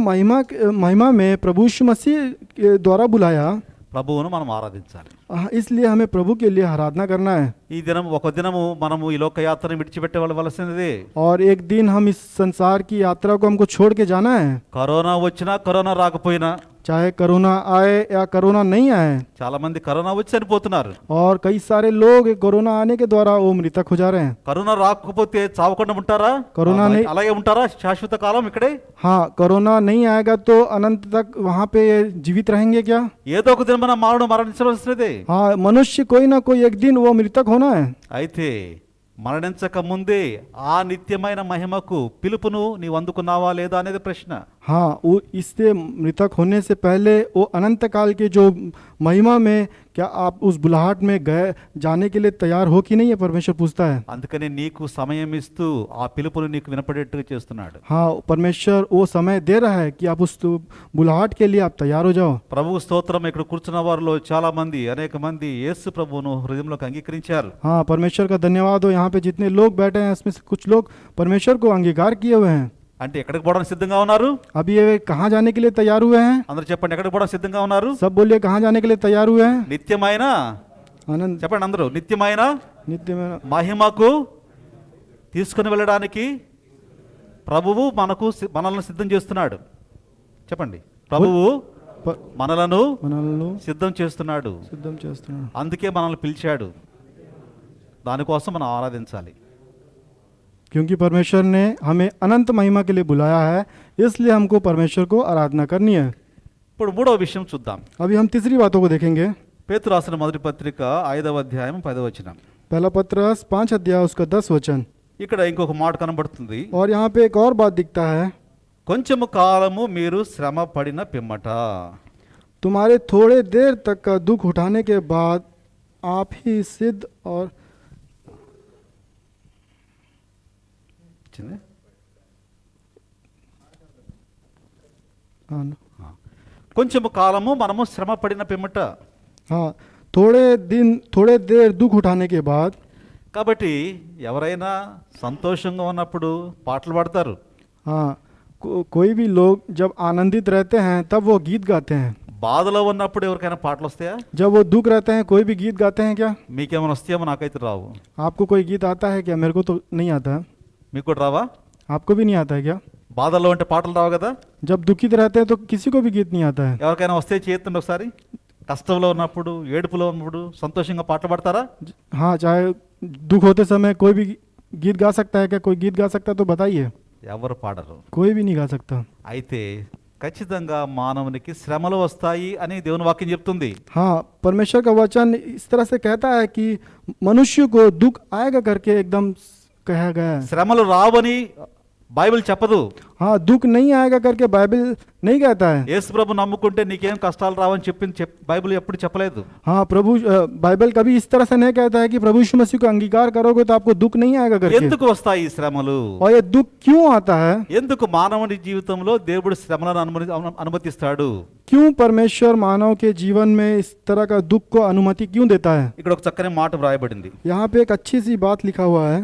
महिमा में प्रभु यीशु मसीह के द्वारा बुलाया, ప్రభువును మనం ఆరాధించాలి. इसलिए हमें प्रभु के लिए आराधना करना है। ఈ దినం ఒక దినము మనము ఈ లోక యాత్రను విడిచిపెట్టవలసినదే. और एक दिन हम इस संसार की यात्रा को हमको छोड़ के जाना है। కరోనా వచ్చినా కరోనా రాకపోయినా, चाहे कोरोना आए या कोरोना नहीं आए, చాలా మంది కరోనా వచ్చి చనిపోతున్నారు. और कई सारे लोग कोरोना आने के द्वारा वो मृतक हो जा रहे हैं। కరోనా రాకపోతే చావకుండా ఉంటారా? కరోనా नहीं- అలాగే ఉంటారా శాశ్వత కాలం ఇక్కడే? हाँ, कोरोना नहीं आएगा तो अनंत तक वहाँ पे जीवित रहेंगे क्या? ఏదో ఒక దినం మనం మరణించవలసినదే. हाँ, मनुष्य कोई ना कोई एक दिन वो मृतक होना है। అయితే మరణించక ముందే ఆ నిత్యమైన మహిమకు పిలుపును నీవు అందుకున్నావా లేదా అనేది ప్రశ్న. हाँ, वो इससे मृतक होने से पहले वो अनंत काल के जो महिमा में क्या आप उस बुलाहट में गए जाने के लिए तैयार हो कि नहीं है, परमेश्वर पूछता है। అందుకని నీకు సమయం ఇస్తూ ఆ పిలుపును నీకు వినపడేట్టుగా చేస్తున్నాడు. हाँ, परमेश्वर वो समय दे रहा है कि आप उस बुलाहट के लिए आप तैयार हो जाओ। ప్రభు స్తోత్రం. ఇక్కడ కూర్చున్న వారిలో చాలా మంది, అనేక మంది యేసు ప్రభువును హృదయంలోకి అంగీకరించారు. हाँ, परमेश्वर का धन्यवाद हो, यहाँ पे जितने लोग बैठे हैं उसमें से कुछ लोग परमेश्वर को अंगीकार किए हुए हैं। అంటే ఎక్కడికి పోవడానికి సిద్ధంగా ఉన్నారు? अभी ये कहाँ जाने के लिए तैयार हुए हैं? అందరూ చెప్పండి, ఎక్కడికి పోవడానికి సిద్ధంగా ఉన్నారు? सब बोलिए कहाँ जाने के लिए तैयार हुए हैं? నిత్యమైన, आनंद చెప్పండి అందరూ, నిత్యమైన नित्य में మహిమకు తీసుకుని వెళ్ళడానికి ప్రభువు మనల్ని సిద్ధం చేస్తున్నాడు. చెప్పండి, ప్రభువు మనలను మనల్ని సిద్ధం చేస్తున్నాడు. సిద్ధం చేస్తున్నాడు. అందుకే మనల్ని పిలిచాడు. దానికోసం మనం ఆరాధించాలి. क्योंकि परमेश्वर ने हमें अनंत महिमा के लिए बुलाया है, इसलिए हमको परमेश्वर को आराधना करनी है। ఇప్పుడు మూడవ విషయం చూద్దాం. अभी हम तीसरी बातों को देखेंगे। పేతురు రాసిన మొదటి పత్రిక 5వ అధ్యాయం 10వ వచనం. पहला पत्रस 5 अध्याय उसका 10 वचन। ఇక్కడ ఇంకొక మాట కనబడుతుంది. और यहाँ पे एक और बात दिखता है, కొంచెము కాలము మీరు శ్రమ పడిన పిమ్మట. तुम्हारे थोड़े देर तक का दुख उठाने के बाद आप ही सिद्ध और వచ్చింది? हाँ, కొంచెము కాలము మనము శ్రమ పడిన పిమ్మట. हाँ, थोड़े देर दुख उठाने के बाद। కాబట్టి ఎవరైనా సంతోషంగా ఉన్నప్పుడు పాటలు పాడతారు. हाँ, कोई भी लोग जब आनंदित रहते हैं तब वो गीत गाते हैं। బాధలో ఉన్నప్పుడు ఎవరికైనా పాటలు వస్తాయా? जब वो दुख रहते हैं कोई भी गीत गाते हैं क्या? మీకేమైనా వస్తాయేమో, నాకైతే రావు. आपको कोई गीत आता है क्या? मेरे को तो नहीं आता है। మీకు కూడా రావా? आपको भी नहीं आता है क्या? బాధల్లో ఉంటే పాటలు రావు కదా? जब दुखित रहते हैं तो किसी को भी गीत नहीं आता है। ఎవరికైనా వస్తే చేయండి ఒకసారి. కష్టంలో ఉన్నప్పుడు, ఏడుపులో ఉన్నప్పుడు సంతోషంగా పాటలు పాడతారా? हाँ, चाहे दुख होते समय कोई भी गीत गा सकता है क्या? कोई गीत गा सकता है तो बताइए। ఎవరు పాడరు. कोई भी नहीं गा सकता। అయితే ఖచ్చితంగా మానవునికి శ్రమలు వస్తాయి అని దేవుని వాక్యం చెప్తుంది. हाँ, परमेश्वर का वचन इस तरह से कहता है कि मनुष्य को दुख आएगा करके एकदम कहा गया है। శ్రమలు రావని బైబిల్ చెప్పదు. हाँ, दुख नहीं आएगा करके बाइबल नहीं कहता है। యేసు ప్రభు నమ్ముకుంటే నీకేం కష్టాలు రావని బైబిల్ ఎప్పుడు చెప్పలేదు. हाँ, बाइबल कभी इस तरह से नहीं कहता है कि प्रभु यीशु मसीह को अंगीकार करोगे तो आपको दुख नहीं आएगा करके। ఎందుకు వస్తాయి ఈ శ్రమలు? और ये दुख क्यों आता है? ఎందుకు మానవుని జీవితంలో దేవుడు శ్రమలను అనుమతిస్తాడు? क्यों परमेश्वर मानव के जीवन में इस तरह का दुख को अनुमति क्यों देता है? ఇక్కడ ఒక చక్కని మాట వ్రాయబడింది. यहाँ पे एक अच्छी सी बात लिखा हुआ है,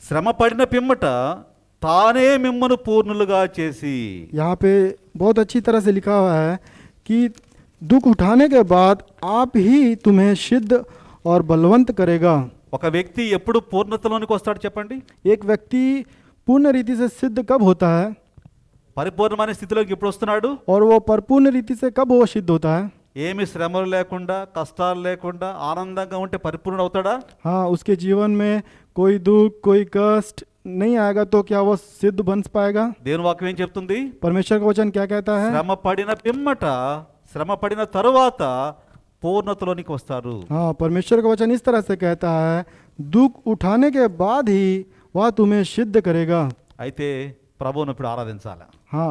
శ్రమ పడిన పిమ్మట తానే మిమ్మను పూర్ణులుగా చేసి. यहाँ पे बहुत अच्छी तरह से लिखा हुआ है कि दुख उठाने के बाद आप ही तुम्हें सिद्ध और बलवंत करेगा। ఒక వ్యక్తి ఎప్పుడు పూర్ణతలోనికి వస్తాడు చెప్పండి? एक व्यक्ति पूर्ण रीति से सिद्ध कब होता है పరిపూర్ణమైన స్థితిలోకి ఎప్పుడు వస్తున్నాడు? और वो परिपूर्ण रीति से कब वो सिद्ध होता है? ఏమి శ్రమలు లేకుండా కష్టాలు లేకుండా ఆనందంగా ఉంటే పరిపూర్ణ అవుతాడా? हाँ, उसके जीवन में कोई दुख कोई कष्ट नहीं आएगा तो क्या वो सिद्ध बन पाएगा? దేవుని వాక్యం ఏం చెప్తుంది? परमेश्वर का वचन क्या कहता है? శ్రమ పడిన పిమ్మట, శ్రమ పడిన తరువాత పూర్ణతలోనికి వస్తారు. हाँ, परमेश्वर का वचन इस तरह से कहता है, दुख उठाने के बाद ही वह तुम्हें सिद्ध करेगा। అయితే ప్రభువును ఇప్పుడు ఆరాధించాలి. हाँ,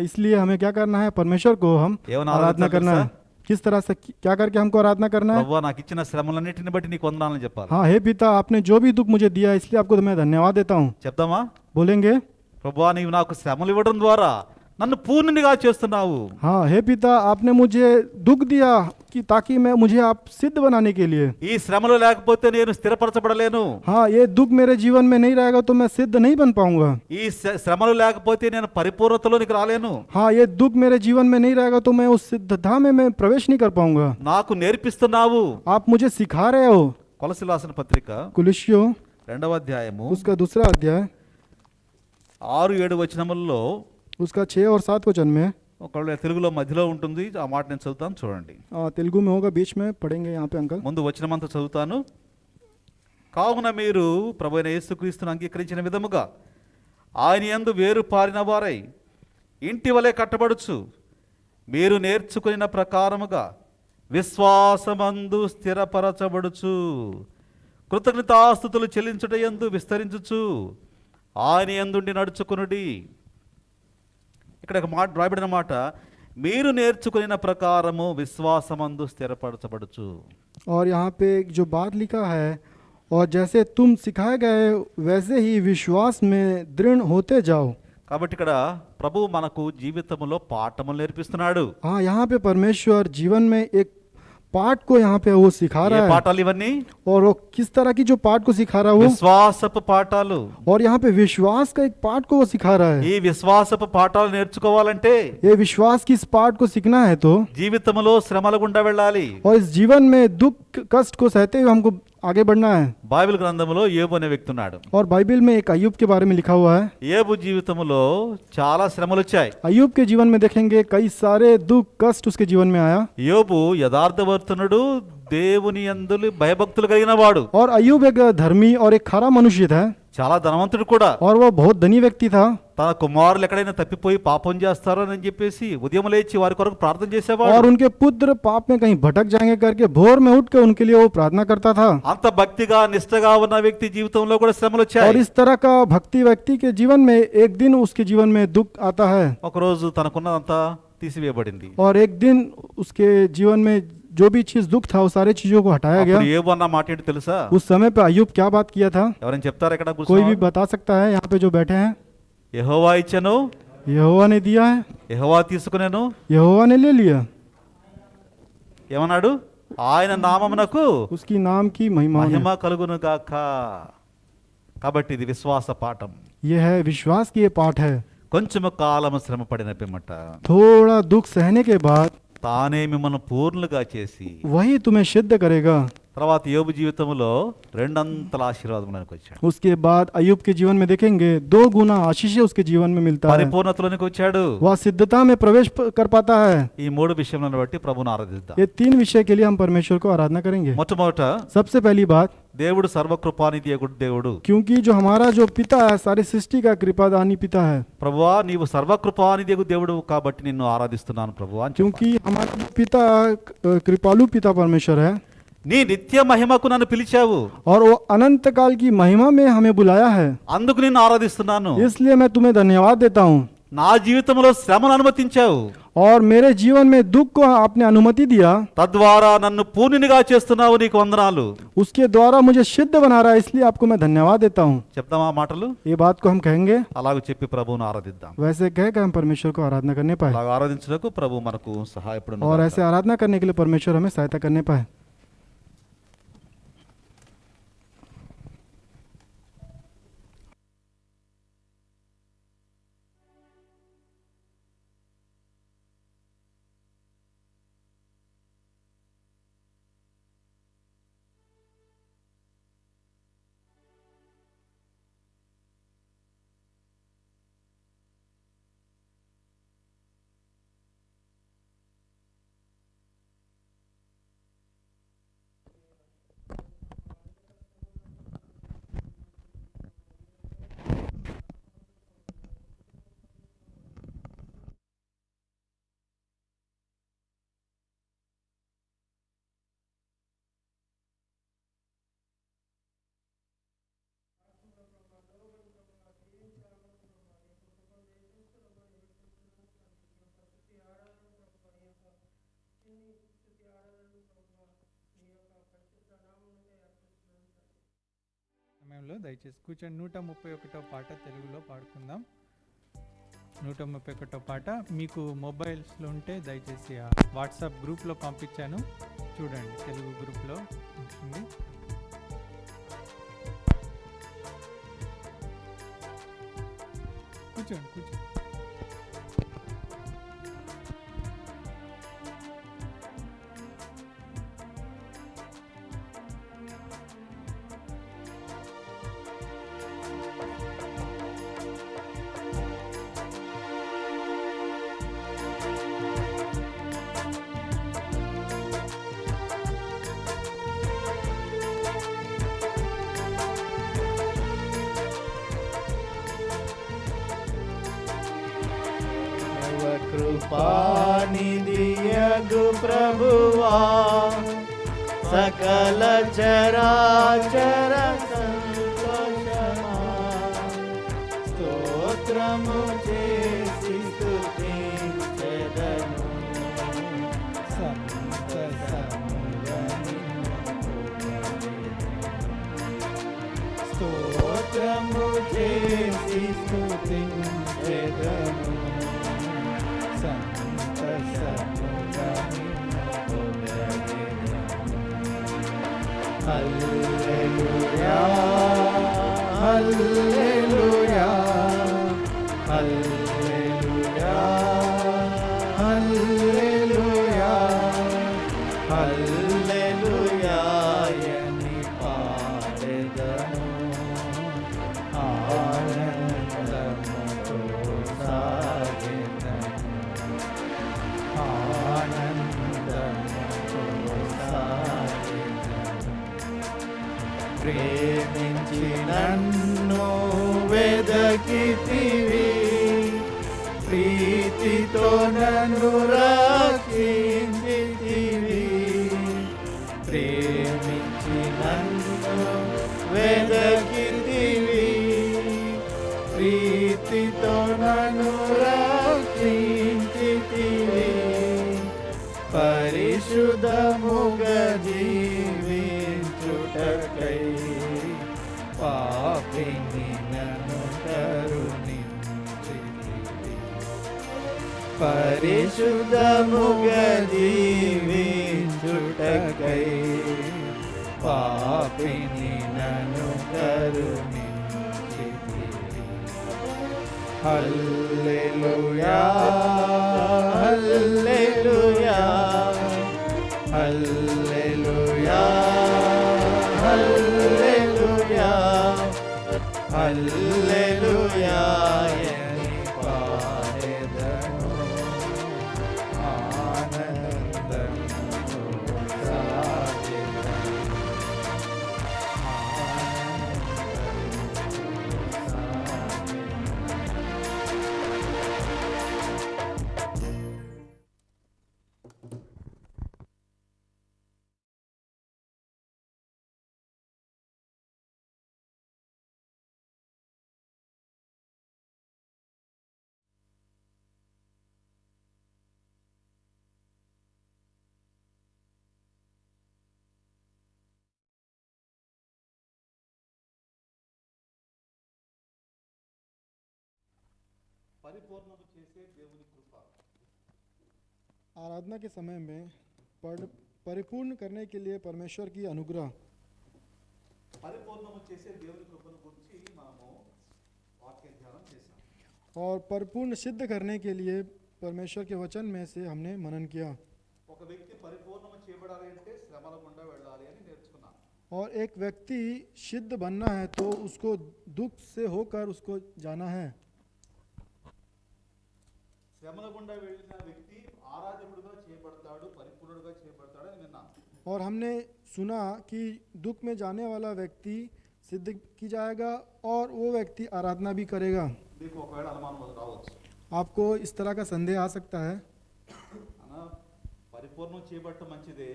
इसलिए हमें क्या करना है? परमेश्वर को हम ఏమన్నా आराधना करना है। తెలుసా? किस तरह से क्या करके हमको आराधना करना है? ప్రభువా నాకు ఇచ్చిన శ్రమలన్నిటిని బట్టి నీకు వందనాలని చెప్పాలి. हाँ, हे पिता, आपने जो भी दुख मुझे दिया इसलिए आपको तो मैं धन्यवाद देता हूँ। చెప్దామా? बोलेंगे? ప్రభువా నీవు నాకు శ్రమలు ఇవ్వడం ద్వారా నన్ను పూర్ణునిగా చేస్తున్నావు. हाँ, हे पिता, आपने मुझे दुख दिया कि ताकि मैं मुझे आप सिद्ध बनाने के लिए। ఈ శ్రమలు లేకపోతే నేను స్థిరపరచబడలేను. हाँ, ये दुख मेरे जीवन में नहीं रहेगा तो मैं सिद्ध नहीं बन पाऊंगा। ఈ శ్రమలు లేకపోతే నేను పరిపూర్ణతలోనికి రాలేను. हाँ, ये दुख मेरे जीवन में नहीं रहेगा तो मैं उस सिद्धता में मैं प्रवेश नहीं कर पाऊंगा। నాకు నేర్పిస్తున్నావు. आप मुझे सिखा रहे हो। కొలస్సీయులకు రాసిన పత్రిక कुलिस्सियों 2వ అధ్యాయము उसका दूसरा अध्याय 6-7 వచనములలో, उसका 6 और 7 वचन में, ఒకవేళ తెలుగులో మధ్యలో ఉంటుంది ఆ మాట నేను చదువుతాను చూడండి. तेलुगु में होगा, बीच में पढ़ेंगे यहाँ पे अंकल। ముందు వచనమంతా చదువుతాను. కావున మీరు ప్రభువైన యేసుక్రీస్తును అంగీకరించిన విధముగా ఆయన యందు వేరు పారిన వారై ఇంటి వలె కట్టబడుచు మీరు నేర్చుకున్న ప్రకారముగా విశ్వాసమందు స్థిరపరచబడుచు కృతజ్ఞతాస్తుతులు చెల్లించుట యందు విస్తరించుచు ఆయన యందుండి నడుచుకునుడి. ఇక్కడ ఒక మాట రాయబడిన మాట, మీరు నేర్చుకున్న ప్రకారము విశ్వాసమందు స్థిరపరచబడుచు. और यहाँ पे जो बात लिखा है, और जैसे तुम सिखाए गए वैसे ही विश्वास में दृढ़ होते जाओ। కాబట్టి ఇక్కడ ప్రభు మనకు జీవితంలో పాఠములు నేర్పిస్తున్నాడు. हाँ, यहाँ पे परमेश्वर जीवन में एक पाठ को यहाँ पे वो सिखा ఏ रहा है। పాఠాలు ఇవన్నీ? और वो किस तरह की जो पाठ को सिखा रहा है वो, విశ్వాసపు పాఠాలు. और यहाँ पे विश्वास का एक पाठ को वो सिखा रहा है। ఈ విశ్వాసపు పాఠాలు నేర్చుకోవాలంటే ये विश्वास की इस पाठ को सीखना है तो జీవితంలో శ్రమల గుండా వెళ్ళాలి. और इस जीवन में दुख कष्ट को सहते हुए हमको आगे बढ़ना है। బైబిల్ గ్రంథంలో యోబు అనే వ్యక్తి ఉన్నాడు. और बाइबल में एक अय्यूब के बारे में लिखा हुआ है। యోబు జీవితంలో చాలా శ్రమలు వచ్చాయి. अय्यूब के जीवन में देखेंगे कई सारे दुख कष्ट उसके जीवन में आया। యోబు యథార్థవర్తనుడు, దేవుని యందు భయభక్తులు కలిగిన వాడు. और अय्यूब एक धर्मी और एक खरा मनुष्य था। చాలా ధనవంతుడు కూడా. और वो बहुत धनी व्यक्ति था। తన కుమారులు ఎక్కడైనా తప్పిపోయి పాపం చేస్తారో అని చెప్పేసి ఉదయం లేచి వారి కొరకు ప్రార్థన और చేసేవాడు. उनके पुत्र पाप में कहीं भटक जाएंगे करके भोर में उठ के उनके लिए वो प्रार्थना करता था। అంత భక్తిగా నిష్ఠగా ఉన్న వ్యక్తి జీవితంలో కూడా శ్రమలు और వచ్చాయి. इस तरह का भक्ति व्यक्ति के जीवन में एक दिन उसके जीवन में दुख आता है। ఒకరోజు తనకున్నదంతా తీసివేయబడింది. और एक दिन उसके जीवन में जो भी चीज दुख था वो सारे चीजों को हटाया गया। అప్పుడు యోబు అన్న మాట ఏంటి తెలుసా? उस समय पे अय्यूब क्या बात किया था? ఎవరైనా చెప్తారా? ఇక్కడ कोई भी కూర్చున్న बता सकता है यहाँ पे जो बैठे हैं? యెహోవా ఇచ్చెను, यहोवा ने दिया है, యెహోవా తీసుకునేను. यहोवा ने ले लिया। ఏమన్నాడు? ఆయన నామమునకు उसकी नाम की महिमा होने। మహిమ కలుగును గాక. కాబట్టి ఇది విశ్వాస పాఠం. ये है विश्वास की ये पाठ है। కొంచెము కాలము శ్రమ పడిన పిమ్మట थोड़ा दुख सहने के बाद తానే మిమ్మల్ని పూర్ణులుగా చేసి, वही तुम्हें सिद्ध करेगा। తర్వాత యోబు జీవితంలో రెండంతల ఆశీర్వాదములకు వచ్చాడు. उसके बाद अय्यूब के जीवन में देखेंगे 2 गुना आशीष उसके जीवन में मिलता है। పరిపూర్ణతలోనికి వచ్చాడు. वह सिद्धता में प्रवेश कर पाता है। ఈ 3 విషయములను బట్టి ప్రభువును ఆరాధిద్దాం. ये 3 विषय के लिए हम परमेश्वर को आराधना करेंगे। మొట్టమొదట सबसे पहली बात, దేవుడు సర్వకృపానిధి అగుడు దేవుడు. क्योंकि जो हमारा जो पिता है सारी सृष्टि का कृपादानी पिता है। ప్రభువా నీవు సర్వకృపానిధి అగు దేవుడు కాబట్టి నిన్ను ఆరాధిస్తున్నాను ప్రభువా అని చెప్పాలి. क्योंकि हमारा जो पिता कृपालु पिता परमेश्वर है। నీ నిత్య మహిమకు నన్ను పిలిచావు, और वो अनंत काल की महिमा में हमें बुलाया है। అందుకు నిన్ను ఆరాధిస్తున్నాను. इसलिए मैं तुम्हें धन्यवाद देता हूँ। నా జీవితంలో శ్రమను అనుమతించావు, और मेरे जीवन में दुख को आपने अनुमति दिया, తద్వారా నన్ను పూర్ణునిగా చేస్తున్నావు. నీకు వందనాలు. उसके द्वारा मुझे सिद्ध बना रहा है, इसलिए आपको मैं धन्यवाद देता हूँ। చెప్దామా ఆ మాటలు? ये बात को हम कहेंगे, అలాగ చెప్పి ప్రభువును ఆరాధిద్దాం. वैसे कहकर हम परमेश्वर को आराधना करने पाए, అలాగ ఆరాధించడానికి ప్రభు మనకు సహాయపడును. और ऐसे आराधना करने के लिए परमेश्वर हमें सहायता करने पाए। సమయంలో దయచేసి కూర్చొని 131వ పాట తెలుగులో పాడుకుందాం. 131వ పాట మీకు మొబైల్స్లో ఉంటే దయచేసి ఆ వాట్సాప్ గ్రూప్లో పంపించాను, చూడండి. తెలుగు గ్రూప్లో ఉంటుంది. కూర్చోండి. కృపానిధియగు ప్రభువా, సకల చరాచర సంతోషమా, స్తోత్రము చేసి స్తుతించెదను. స్తోత్రము చేసి స్తుతించెదను. హల్లెలూయా, హల్లెలూయా, హల్లెలూయా, హల్లెలూయా, హల్లెలూయా అని పాడెదను. ఆనందముతో సాగెదను, ఆనందముతో సాగెదను. ప్రేమించి నన్ను వెదకితివి, ప్రీతితో నన్ను రక్షించితివి. ప్రేమించి నన్ను వెదకితివి, ప్రీతితో నన్ను రక్షించితివి. పరిశుద్ధముగా జీవించుటకై పాపిని నన్ను కరుణించితివి. పరిశుద్ధముగా జీవించుటకై పాపిని నన్ను కరుణించితివి. హల్లెలూయా, హల్లెలూయా, హల్లెలూయా, హల్లెలూయా, హల్లెలూయా అని పాడెదను. ఆనందముతో సాగెదను, ఆనందముతో సాగెదను. పరిపూర్ణము చేసే దేవుని కృప. आराधना के समय में परिपूर्ण करने के लिए परमेश्वर की अनुग्रह। పరిపూర్ణము చేసే దేవుని కృపను గురించి మనము వాక్య ధ్యానం చేశాం. और परिपूर्ण सिद्ध करने के लिए परमेश्वर के वचन में से हमने मनन किया। ఒక వ్యక్తి పరిపూర్ణము చేయబడాలి అంటే శ్రమల గుండా వెళ్ళాలి అని నేర్చుకున్నాం. और एक व्यक्ति सिद्ध बनना है तो उसको दुख से होकर उसको जाना है। శ్రమల గుండా వెళ్ళిన వ్యక్తి ఆరాధకుడుగా చేయబడతాడు, పరిపూర్ణుడుగా చేయబడతాడు అని విన్నాం. और हमने सुना कि दुख में जाने वाला व्यक्ति सिद्ध की जाएगा और वो व्यक्ति आराधना भी करेगा। మీకు ఒకవేళ అనుమానం రావచ్చు, आपको इस तरह का संदेह आ सकता है। అన్న పరిపూర్ణం చేయబడటం మంచిదే,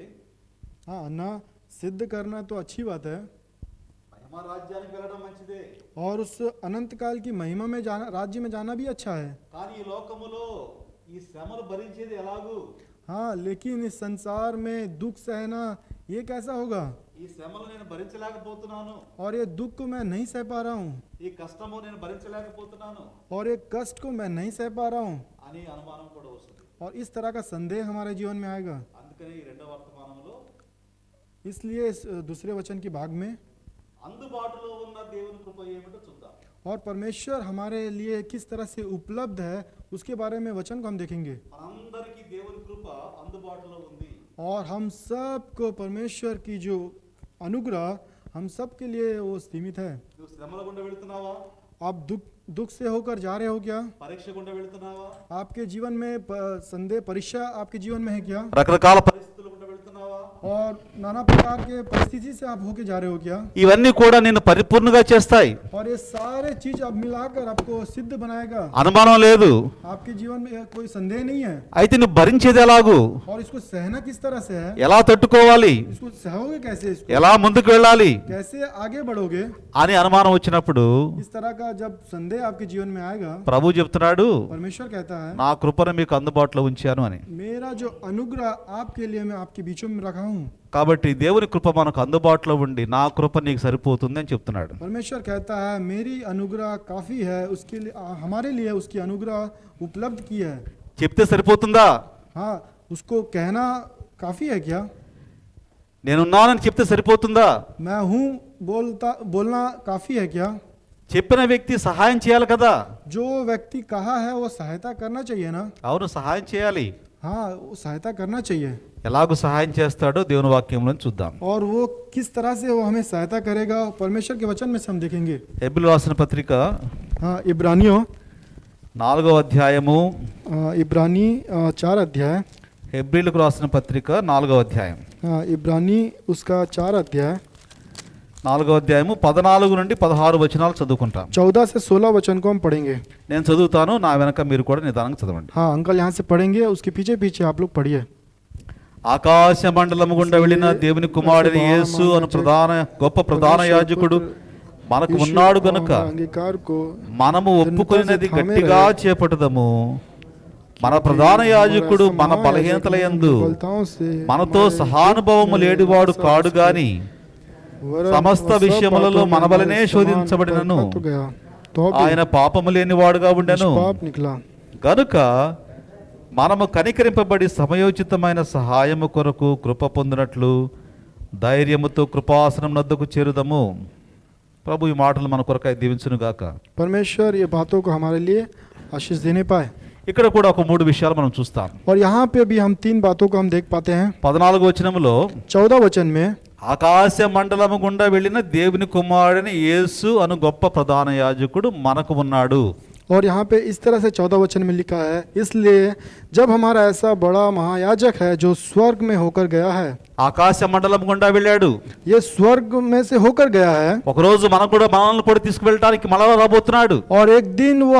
हाँ अन्ना सिद्ध करना तो अच्छी बात है మహిమ రాజ్యానికి వెళ్ళడం మంచిదే, और उस अनंत काल की महिमा में जाना, राज्य में जाना भी अच्छा है। కానీ ఈ లోకములో ఈ శ్రమలు భరించేది ఎలాగూ? हाँ लेकिन इस संसार में दुख सहना ये कैसा होगा? ఈ శ్రమలు నేను భరించలేకపోతున్నాను, और ये दुख को मैं नहीं सह पा रहा हूँ, ఈ కష్టము నేను భరించలేకపోతున్నాను और ये कष्ट को मैं नहीं सह पा रहा हूँ, అని అనుమానం కూడా వస్తుంది. और इस तरह का संदेह हमारे जीवन में आएगा। అందుకని ఈ రెండవ వర్తమానంలో इसलिए इस दूसरे वचन के भाग में అందుబాటులో ఉన్న దేవుని కృప ఏమిటో చూద్దాం. और परमेश्वर हमारे लिए किस तरह से उपलब्ध है उसके बारे में वचन को हम देखेंगे। మనందరికీ దేవుని కృప అందుబాటులో ఉంది. और हम सब को परमेश्वर की जो अनुग्रह हम सब के लिए वो सीमित है। నువ్వు శ్రమల గుండా వెళుతున్నావా? आप दुख से होकर जा रहे हो क्या? పరీక్ష గుండా వెళుతున్నావా? आपके जीवन में संदेह परीक्षा आपके जीवन में है क्या? రకరకాల పరిస్థితుల గుండా వెళుతున్నావా? और नाना प्रकार के परिस्थिति से आप होके जा रहे हो क्या? ఇవన్నీ కూడా నిన్ను పరిపూర్ణంగా చేస్తాయి, और ये सारे चीज अब मिलाकर आपको सिद्ध बनाएगा। అనుమానం లేదు. आपके जीवन में कोई संदेह नहीं है। అయితే నువ్వు భరించేది ఎలాగూ? और इसको सहना किस तरह से है? ఎలా తట్టుకోవాలి? इसको सहोगे कैसे? इसको ఎలా ముందుకు వెళ్ళాలి कैसे आगे बढ़ोगे? అని అనుమానం వచ్చినప్పుడు इस तरह का जब संदेह आपके जीवन में आएगा, ప్రభు చెప్తున్నాడు, परमेश्वर कहता है నా కృపను మీకు అందుబాటులో ఉంచాను అని. मेरा जो अनुग्रह आपके लिए मैं आपके बीचों में रखा हूँ। కాబట్టి దేవుని కృప మనకు అందుబాటులో ఉండి నా కృప నీకు సరిపోతుంది అని చెప్తున్నాడు. परमेश्वर कहता है मेरी अनुग्रह काफी है, उसके लिए हमारे लिए उसकी अनुग्रह उपलब्ध की है। చెప్తే సరిపోతుందా? हाँ उसको कहना काफी है क्या? నేనున్నానని చెప్తే సరిపోతుందా? मैं हूँ बोलना काफी है क्या? చెప్పిన వ్యక్తి సహాయం చేయాలి కదా. जो व्यक्ति कहा है वो सहायता करना चाहिए ना? అవును, సహాయం చేయాలి. हाँ वो सहायता करना चाहिए। ఎలాగో సహాయం చేస్తాడో దేవుని వాక్యంలో చూద్దాం. और वो किस तरह से वो हमें सहायता करेगा परमेश्वर के वचन में से हम देखेंगे। హెబ్రీయులకు రాసిన పత్రిక हाँ इब्रानियों 4వ అధ్యాయము, इब्रानी 4 अध्याय। హెబ్రీయులకు రాసిన పత్రిక 4వ అధ్యాయం, हाँ इब्रानी उसका 4 अध्याय 4వ అధ్యాయము 14 నుండి 16 వచనాలు చదువుకుంటాం. 14 से 16 वचन को हम पढ़ेंगे। నేను చదువుతాను, నా వెనక మీరు కూడా నిదానంగా చదవండి. हाँ अंकल यहाँ से पढ़ेंगे, उसके पीछे पीछे आप लोग पढ़िए। ఆకాశ మండలము గుండా వెళ్ళిన దేవుని కుమారుడైన యేసు అను గొప్ప ప్రధాన యాజకుడు మనకు ఉన్నాడు గనుక अंगीकार को మనము ఒప్పుకొనినది గట్టిగా చేపట్టుదము. మన ప్రధాన యాజకుడు మన బలహీనతల యందు మనతో సహానుభవము లేడివాడు కాడు గాని సమస్త విషయములలో మన వలనే శోధించబడినను ఆయన పాపము లేనివాడుగా ఉండెను. గనుక మనము కనికరింపబడి సమయోచితమైన సహాయము కొరకు కృప పొందినట్లు ధైర్యముతో కృపాసనం నద్దకు చేరుదము. ప్రభు ఈ మాటలు మన కొరకై దీవించును గాక. परमेश्वर ये बातों को हमारे लिए आशीष देने पाए। ఇక్కడ కూడా ఒక 3 విషయాలు మనం చూస్తాం. और यहाँ पे भी हम 3 बातों को हम देख पाते हैं। 14వ వచనములో 14 वचन में ఆకాశ మండలము గుండా వెళ్ళిన దేవుని కుమారుడైన యేసు అను గొప్ప ప్రధాన యాజకుడు మనకు ఉన్నాడు. और यहाँ पे इस तरह से 14 वचन में लिखा है, इसलिए जब हमारा ऐसा बड़ा महायाजक है जो स्वर्ग में होकर गया है। ఆకాశ మండలం గుండా వెళ్ళాడు. ये स्वर्ग में से होकर गया है। ఒకరోజు మనల్ని కూడా తీసుకువెళ్ళడానికి మళ్ళా రాబోతున్నాడు. और एक दिन वो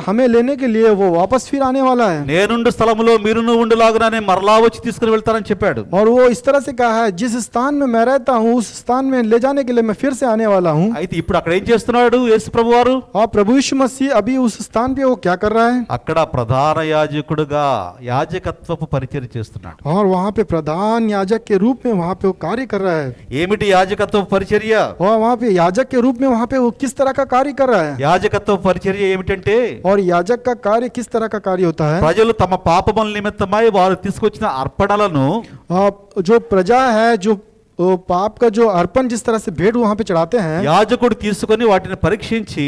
हमें लेने के लिए वो वापस फिर आने वाला है। నేనుండు స్థలములో మీరును ఉండులాగుననే మరలా వచ్చి తీసుకుని వెళ్తానని చెప్పాడు. और वो इस तरह से कहा है, जिस स्थान में मैं रहता हूँ उस स्थान में ले जाने के लिए मैं फिर से आने वाला हूँ। అయితే ఇప్పుడు అక్కడ ఏం చేస్తున్నాడు యేసు ప్రభువారు? और प्रभु यीशु मसीह अभी उस स्थान पे वो क्या कर रहा है? అక్కడ ప్రధాన యాజకుడుగా యాజకత్వపు పరిచర్య చేస్తున్నాడు. और वहाँ पे प्रधान याजक के रूप में वहाँ पे वो कार्य कर रहा है ఏమిటి యాజకత్వ పరిచర్య? और वहाँ पे याजक के रूप में वहाँ पे वो किस तरह का कार्य कर रहा है యాజకత్వ పరిచర్య ఏమిటంటే और याजक का कार्य किस तरह का कार्य होता है ప్రజలు తమ పాపముల నిమిత్తమై వారు తీసుకొచ్చిన అర్పణలను जो प्रजा है जो वो पाप का जो अर्पण जिस तरह से भेंट वहाँ पे चढ़ाते हैं యాజకుడు తీసుకొని వాటిని పరీక్షించి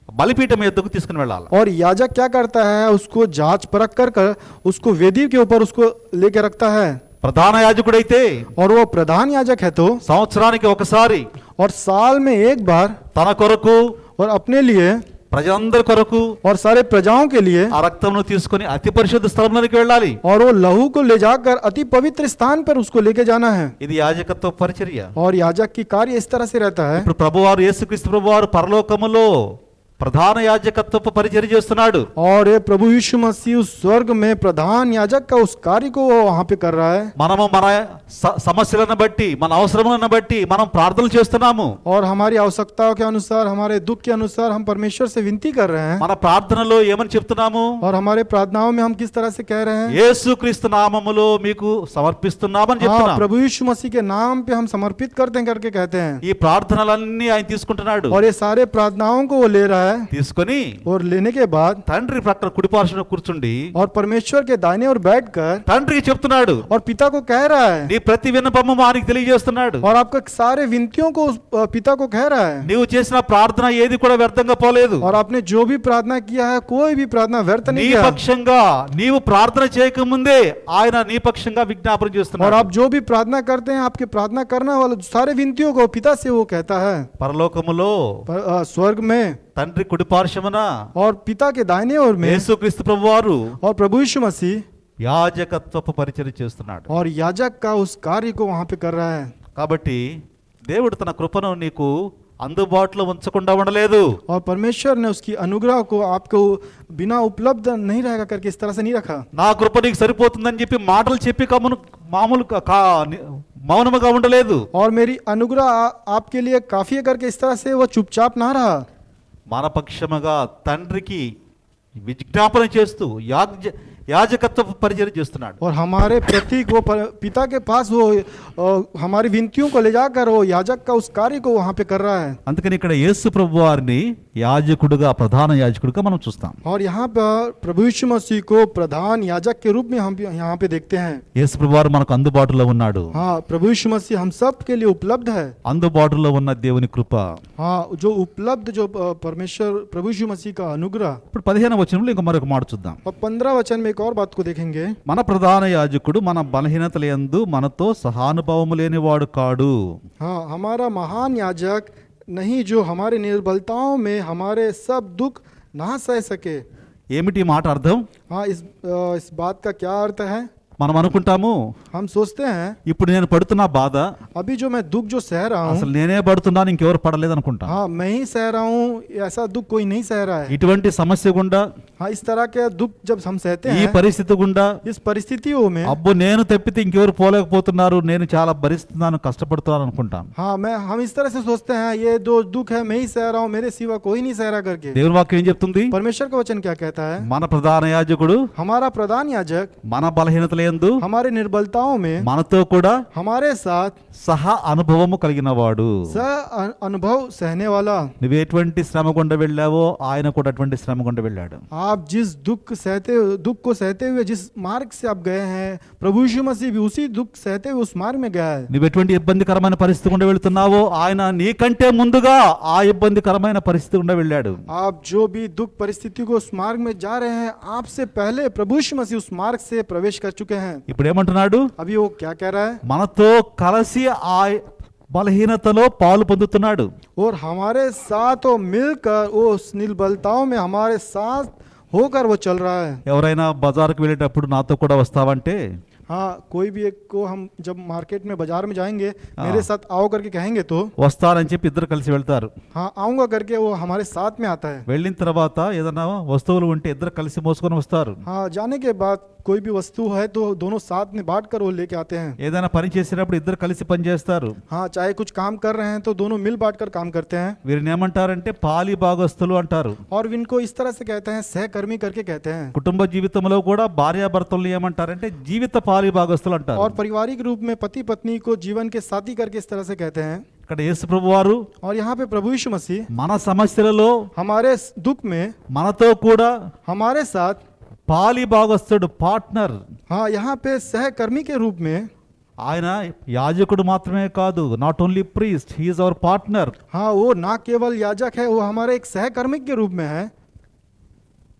బలిపీఠం ఎద్దుకు తీసుకుని వెళ్ళాలి. और याजक क्या करता है उसको जांच परख कर उसको वेदी के ऊपर उसको लेके रखता है ప్రధాన యాజకుడైతే और वो प्रधान याजक है तो సంవత్సరానికి ఒకసారి और साल में एक बार తన కొరకు और अपने लिए ప్రజలందరి కొరకు और सारे प्रजाओं के लिए ఆ రక్తమును తీసుకొని అతి పరిశుద్ధ స్థలంలోనికి వెళ్ళాలి. और वो लहू को ले जाकर अति पवित्र स्थान पर उसको लेके जाना है ఇది యాజకత్వ పరిచర్య. और याजक की कार्य इस तरह से रहता है ఇప్పుడు ప్రభువారు యేసుక్రీస్తు ప్రభువారు పరలోకములో ప్రధాన యాజకత్వపు పరిచర్య చేస్తున్నాడు. और ये प्रभु यीशु मसीह उस स्वर्ग में प्रधान याजक का उस कार्य को वो वहाँ पे कर रहा है మనము మన సమస్యలను బట్టి మన అవసరములను బట్టి మనం ప్రార్థనలు చేస్తున్నాము. और हमारी आवश्यकताओं के अनुसार हमारे दुख के अनुसार हम परमेश्वर से विनती कर रहे हैं మన ప్రార్థనలో ఏమని చెప్తున్నాము? और हमारे प्रार्थनाओं में हम किस तरह से कह रहे हैं యేసుక్రీస్తు నామములో మీకు సమర్పిస్తున్నామని हाँ చెప్తున్నాం. प्रभु यीशु मसीह के नाम पे हम समर्पित करते हैं करके कहते हैं ఈ ప్రార్థనలన్నీ ఆయన తీసుకుంటున్నాడు. और ये सारे प्रार्थनाओं को वो ले रहा है తీసుకొని और लेने के बाद తండ్రి ప్రక్కన కుడిపార్శ్వన కూర్చుండి और परमेश्वर के दाहिने और बैठकर తండ్రికి చెప్తున్నాడు. और पिता को कह रहा है నీ ప్రతి విన్నపము ఆయనకి తెలియజేస్తున్నాడు. और आपका सारे विनतियों को उस पिता को कह रहा है నీవు చేసిన ప్రార్థన ఏది కూడా వ్యర్థంగా పోలేదు. और आपने जो भी प्रार्थना किया है कोई भी प्रार्थना व्यर्थ నీ नहीं किया పక్షంగా నీవు ప్రార్థన చేయకముందే ఆయన నీ పక్షంగా విజ్ఞాపన और చేస్తున్నాడు. आप जो भी प्रार्थना करते हैं आपके प्रार्थना करने वाले सारे विनतियों को पिता से वो कहता है పరలోకములో स्वर्ग में తండ్రి కుడిపార్శ్వమున और पिता के दाहिने ओर में యేసుక్రీస్తు ప్రభువారు और प्रभु यीशु मसीह యాజకత్వపు పరిచర్య చేస్తున్నాడు. और याजक का उस कार्य को वहाँ पे कर रहा है కాబట్టి దేవుడు తన కృపను నీకు అందుబాటులో ఉంచకుండా ఉండలేదు. और परमेश्वर ने उसकी अनुग्रह को आपको बिना उपलब्ध नहीं रहेगा करके इस तरह से नहीं रखा నా కృప నీకు సరిపోతుందని చెప్పి మాటలు చెప్పి కమ్మును మామూలు మౌనముగా ఉండలేదు. और मेरी अनुग्रह आपके लिए काफी है करके इस तरह से वो चुपचाप ना रहा మన పక్షముగా తండ్రికి విజ్ఞాపన చేస్తూ యాజకత్వ పరిచర్య చేస్తున్నాడు. और हमारे प्रतीक वो पिता के पास वो हमारी विनतियों को ले जाकर वो याजक का उस कार्य को वहाँ पे कर रहा है అందుకని ఇక్కడ యేసు ప్రభు వారిని యాజకుడుగా ప్రధాన యాజకుడుగా మనం చూస్తాం. और यहाँ पर प्रभु यीशु मसीह को प्रधान याजक के रूप में हम यहाँ पे देखते हैं యేసు ప్రభు వారు మనకు అందుబాటులో ఉన్నాడు. हाँ प्रभु यीशु मसीह हम सब के लिए उपलब्ध है అందుబాటులో ఉన్న దేవుని కృప. हाँ जो उपलब्ध जो परमेश्वर प्रभु यीशु मसीह का अनुग्रह ఇప్పుడు 15వ వచనంలో ఇంకా మరొక మాట చూద్దాం. और 15 वचन में एक और बात को देखेंगे మన ప్రధాన యాజకుడు మన బలహీనతలందు మనతో సహానుభావము లేనివాడు కాడు. हाँ हमारा महान याजक नहीं जो हमारे निर्बलताओं में हमारे सब दुख ना सह सके ఏమిటి ఈ మాట అర్థం? हाँ इस बात का क्या अर्थ है మనం అనుకుంటాము हम सोचते हैं ఇప్పుడు నేను పడుతున్న బాధ अभी जो मैं दुख जो सह रहा అసలు हूँ నేనే పడుతున్నాను ఇంకెవరు పడలేదు అనుకుంటా. हाँ मैं ही सह रहा हूँ ऐसा दुख कोई नहीं सह रहा है ఇటువంటి సమస్య గుండా हाँ इस तरह के दुख जब हम सहते ఈ हैं పరిస్థితి గుండా इस परिस्थितियों में అబ్బో నేను తప్పితే ఇంకెవరు పోలేకపోతున్నారు, నేను చాలా భరిస్తున్నాను కష్టపడుతున్నాను అనుకుంటాం. हाँ मैं हम इस तरह से सोचते हैं ये जो दुख है मैं ही सह रहा हूँ मेरे सिवा कोई नहीं सह रहा करके దేవుని వాక్యం ఏం చెప్తుంది? परमेश्वर का वचन क्या कहता है మన ప్రధాన యాజకుడు हमारा प्रधान याजक మన బలహీనతలందు हमारे निर्बलताओं में మనతో కూడా हमारे साथ సహా అనుభవము కలిగిన వాడు. अनुभव सहने वाला నువ్వు ఎటువంటి శ్రమ గుండా వెళ్ళావో ఆయన కూడా అటువంటి శ్రమ గుండా వెళ్ళాడు. आप जिस दुख को सहते हुए जिस मार्ग से आप गए हैं प्रभु यीशु मसीह भी उसी दुख सहते हुए उस मार्ग में गया है నువ్వు ఎటువంటి ఇబ్బందికరమైన పరిస్థితి గుండా వెళ్తున్నావో ఆయన నీకంటే ముందుగా ఆ ఇబ్బందికరమైన పరిస్థితి గుండా వెళ్ళాడు. आप जो भी दुख परिस्थिति को उस मार्ग में जा रहे हैं आपसे पहले प्रभु यीशु मसीह उस मार्ग से प्रवेश कर चुके हैं ఇప్పుడు ఏమంటున్నాడు? अभी वो क्या कह रहा है మనతో కలిసి ఆ బలహీనతలో పాలు పొందుతున్నాడు. और हमारे साथ वो मिलकर वो उस निर्बलताओं में हमारे साथ होकर वो चल रहा है ఎవరైనా బజార్కు వెళ్ళేటప్పుడు నాతో కూడా వస్తావంటే हाँ कोई भी एक को हम जब मार्केट में बाजार में जाएंगे मेरे साथ आओ करके कहेंगे तो వస్తారని చెప్పి ఇద్దరు కలిసి వెళ్తారు. हाँ आऊंगा करके वो हमारे साथ में आता है వెళ్ళిన తర్వాత ఏదైనా వస్తువులు ఉంటే ఇద్దరు కలిసి మోసుకొని వస్తారు. हाँ जाने के बाद कोई भी वस्तु है तो दोनों साथ में बांट कर वो लेके आते हैं। ఏదైనా పని చేసేటప్పుడు ఇద్దరు కలిసి పని చేస్తారు. हाँ, चाहे कुछ काम कर रहे हैं तो दोनों मिल बांट कर काम करते हैं। వీరిని ఏమంటారంటే పాలి భాగస్తులు అంటారు. और इनको इस तरह से कहते हैं, सहकर्मी करके कहते हैं। కుటుంబ జీవితంలో కూడా భార్యాభర్తలను ఏమంటారంటే జీవిత పాలి భాగస్తులు అంటారు. और पारिवारिक रूप में पति पत्नी को जीवन के साथी करके इस तरह से कहते हैं। ఇక్కడ యేసు ప్రభు వారు और यहाँ पे प्रभु यीशु मसीह మన సమస్యలలో हमारे दुख में మనతో కూడా हमारे साथ, పాలి భాగస్తుడు పార్ట్నర్. हाँ, यहाँ पे सहकर्मी के रूप में, ఆయన యాజకుడు మాత్రమే కాదు, not only priest, he is our partner. हाँ, वो ना केवल याजक है, वो हमारे एक सहकर्मी के रूप में है।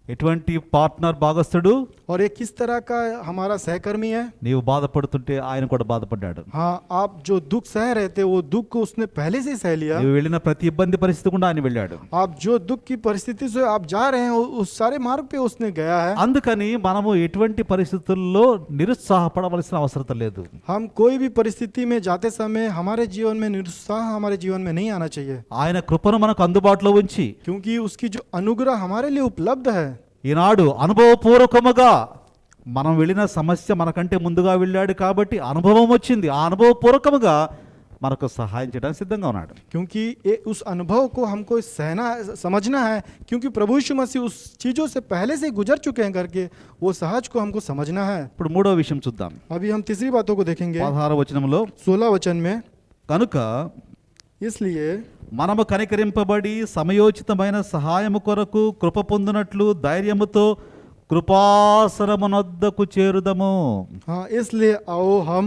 ఎటువంటి పార్ట్నర్ భాగస్తుడు? और ये किस तरह का हमारा सहकर्मी है? నీవు బాధపడుతుంటే ఆయన కూడా బాధపడ్డాడు. हाँ, आप जो दुख सह रहे थे वो दुख को उसने पहले से ही सह लिया। నీవు వెళ్ళిన ప్రతి ఇబ్బంది పరిస్థితి కూడా ఆయన వెళ్ళాడు. आप जो दुख की परिस्थिति से आप जा रहे हैं उस सारे मार्ग पे उसने गया है। అందుకని మనము ఎటువంటి పరిస్థితుల్లో నిరుత్సాహపడవలసిన అవసరం లేదు. हम कोई भी परिस्थिति में जाते समय हमारे जीवन में निरुत्साह हमारे जीवन में नहीं आना चाहिए, ఆయన కృపను మనకు అందుబాటులో ఉంచి क्योंकि उसकी जो अनुग्रह हमारे लिए उपलब्ध है। ఈనాడు అనుభవపూర్వకముగా మనం వెళ్ళిన సమస్య మనకంటే ముందుగా వెళ్ళాడు కాబట్టి అనుభవం వచ్చింది. ఆ అనుభవపూర్వకముగా మనకు సహాయం చేయడానికి సిద్ధంగా ఉన్నాడు. क्योंकि ये उस अनुभव को हमको सहना समझना है, क्योंकि प्रभु यीशु मसीह उस चीज़ों से पहले से गुजर चुके हैं करके वो सहज को हमको समझना है। ఇప్పుడు మూడో విషయం చూద్దాం. अभी हम तीसरी बातों को देखेंगे 16వ వచనంలో 16 वचन में। కనుక इसलिए మనము కనికరింపబడి సమయోచితమైన సహాయము కొరకు కృప పొందునట్లు ధైర్యముతో కృపాసనమునొద్దకు చేరుదము. हाँ, इसलिए आओ हम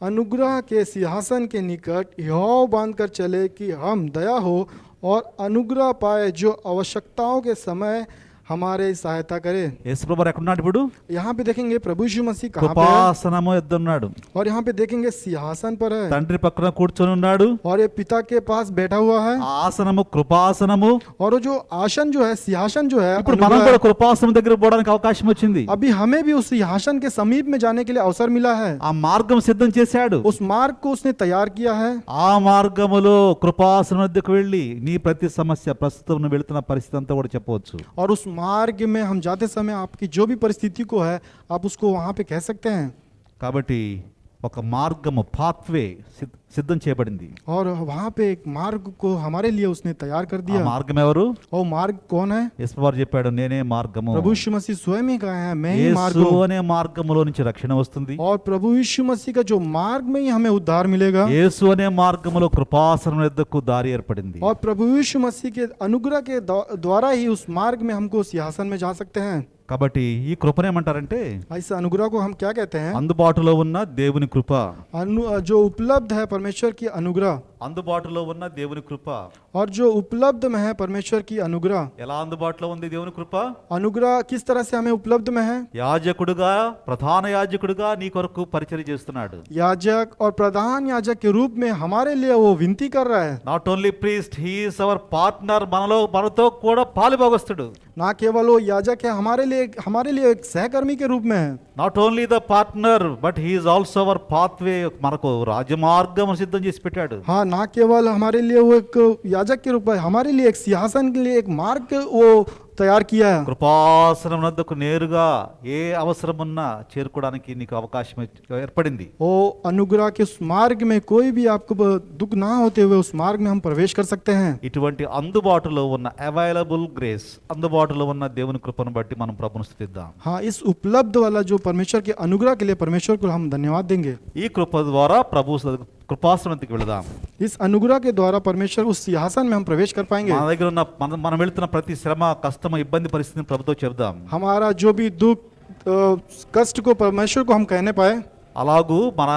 अनुग्रह के सिंहासन के निकट यहोवा बांध कर चले कि हम दया हो और अनुग्रह पाए जो आवश्यकताओं के समय हमारे सहायता करे। యేసుప్రభు ఎక్కడున్నాడు ఇప్పుడు? यहाँ पे देखेंगे प्रभु यीशु मसीह कहाँ पे है, కృపాసనము ఎద్దున్నాడు. और यहाँ पे देखेंगे सिंहासन पर है, తండ్రి పక్కన కూర్చొని ఉన్నాడు. और ये पिता के पास बैठा हुआ है। ఆ ఆసనము కృపాసనము. और वो जो आसन जो है, सिंहासन जो है, ఇప్పుడు మనం కూడా కృపాసనం దగ్గర పోవడానికి అవకాశం వచ్చింది. अभी हमें भी उस सिंहासन के समीप में जाने के लिए अवसर मिला है। ఆ మార్గం సిద్ధం చేశాడు. उस मार्ग को उसने तैयार किया है। ఆ మార్గములో కృపాసనం వద్దకు వెళ్ళి నీ ప్రతి సమస్య ప్రస్తుతం నువ్వు వెళుతున్న పరిస్థితి అంతా కూడా చెప్పవచ్చు. और उस मार्ग में हम जाते समय आपकी जो भी परिस्थिति को है आप उसको वहां पे कह सकते हैं। కాబట్టి ఒక మార్గము పాత్వే సిద్ధం చేయబడింది. और वहां पे एक मार्ग को हमारे लिए उसने तैयार कर ఆ दिया। మార్గం ఎవరు? और मार्ग कौन है? యేసువారు చెప్పాడు, నేనే మార్గము. प्रभु यीशु मसीह स्वयं ही कहा है, मैं ही मार्ग యేసు हूँ। అనే మార్గములో నుంచి రక్షణ వస్తుంది. और प्रभु यीशु मसीह का जो मार्ग में ही हमें उद्धार मिलेगा। యేసు అనే మార్గములో కృపాసనం వద్దకు దారి ఏర్పడింది. और प्रभु यीशु मसीह के अनुग्रह के द्वारा ही उस मार्ग में हमको सिंहासन में जा सकते हैं। కాబట్టి ఈ కృపనేమంటారంటే इस अनुग्रह को हम क्या कहते हैं? అందుబాటులో ఉన్న దేవుని కృప. जो उपलब्ध है परमेश्वर की अनुग्रह। అందుబాటులో ఉన్న దేవుని కృప. और जो उपलब्ध में है परमेश्वर की अनुग्रह। ఎలా అందుబాటులో ఉంది దేవుని కృప? अनुग्रह किस तरह से हमें उपलब्ध में है? యాజకుడుగా, ప్రధాన యాజకుడుగా నీ కొరకు పరిచర్య చేస్తున్నాడు. याजक और प्रधान याजक के रूप में हमारे लिए वो विनती कर रहा है। Not only priest, he is our partner. మనతో కూడా పాలుభాగస్తుడు. ना केवल वो याजक है, हमारे लिए एक सहकर्मी के रूप में है। Not only the partner but he is also our pathway. మనకు రాజమార్గం సిద్ధం చేసి పెట్టాడు. हाँ, ना केवल हमारे लिए वो एक याजक के रूप में, हमारे लिए एक सिंहासन के लिए एक मार्ग वो तैयार किया है। కృపాసనం వద్దకు నేరుగా ఏ అవసరం ఉన్నా చేరుకోవడానికి నీకు అవకాశం ఏర్పడింది. वो अनुग्रह के उस मार्ग में कोई भी आपको दुख ना होते हुए उस मार्ग में हम प्रवेश कर सकते हैं। ఇటువంటి అందుబాటులో ఉన్న అవైలబుల్ గ్రేస్, అందుబాటులో ఉన్న దేవుని కృపను బట్టి మనం ప్రభువును స్తుతిద్దాం. हाँ, इस उपलब्ध वाला जो परमेश्वर के अनुग्रह के लिए परमेश्वर को हम धन्यवाद देंगे। ఈ కృప ద్వారా ప్రభు కృపాసనంకి వెళదాం. इस अनुग्रह के द्वारा परमेश्वर उस सिंहासन में हम प्रवेश कर पाएंगे। మన దగ్గర ఉన్న మనం వెళ్తున్న ప్రతి శ్రమ, కష్టము, ఇబ్బంది పరిస్థితిని ప్రభుతో చెబుదాం. हमारा जो भी दुख कष्ट को परमेश्वर को हम कहने पाए। అలాగూ మన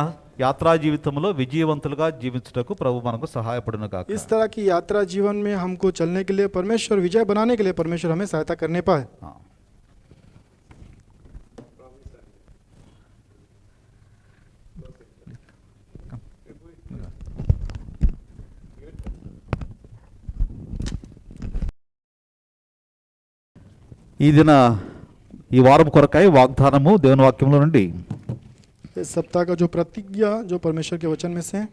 యాత్రా జీవితంలో విజయవంతులుగా జీవించుటకు ప్రభు మనకు సహాయపడును గాక. इस तरह की यात्रा जीवन में हमको चलने के लिए परमेश्वर, विजय बनाने के लिए परमेश्वर हमें सहायता करने पाए। ఈ వారం కొరకై వాగ్దానము దేవుని వాక్యంలో నుండి इस सप्ताह का जो प्रतिज्ञा जो परमेश्वर के वचन में से है,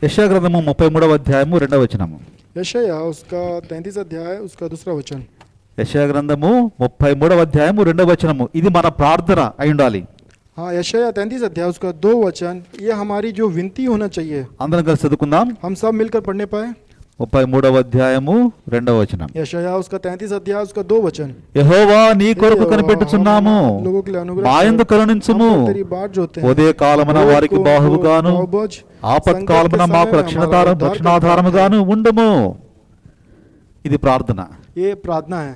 యెషయా గ్రంథము 33వ అధ్యాయము 2వ వచనము. यशायाह उसका 33 अध्याय उसका दूसरा वचन. యెషయా గ్రంథము 33వ అధ్యాయము 2వ వచనము. ఇది మన ప్రార్థన అయి ఉండాలి. हाँ, यशायाह 33 अध्याय उसका 2 वचन, ये हमारी जो विनती होना चाहिए. అందరం కలిసి చదువుకుందాం. हम सब मिलकर पढ़ने पाए. 33వ అధ్యాయము 2వ వచనం. यशायाह उसका 33 अध्याय उसका 2 वचन. యెహోవా నీ కొరకు కనిపెట్టుచున్నాము, हम लोगों के लिए अनुग्रह మా యందు कर, కరుణించుము. हम पर तेरी बाट जोते हैं. ఉదయ కాలమున వారికి को బాహువుగాను, बाहुबोझ, ఆపత్కాలమున संकट के మాకు समय రక్షణాధారం हमारा రక్షణాధారముగాను ఉండుము. ఇది ప్రార్థన. ये प्रार्थना है.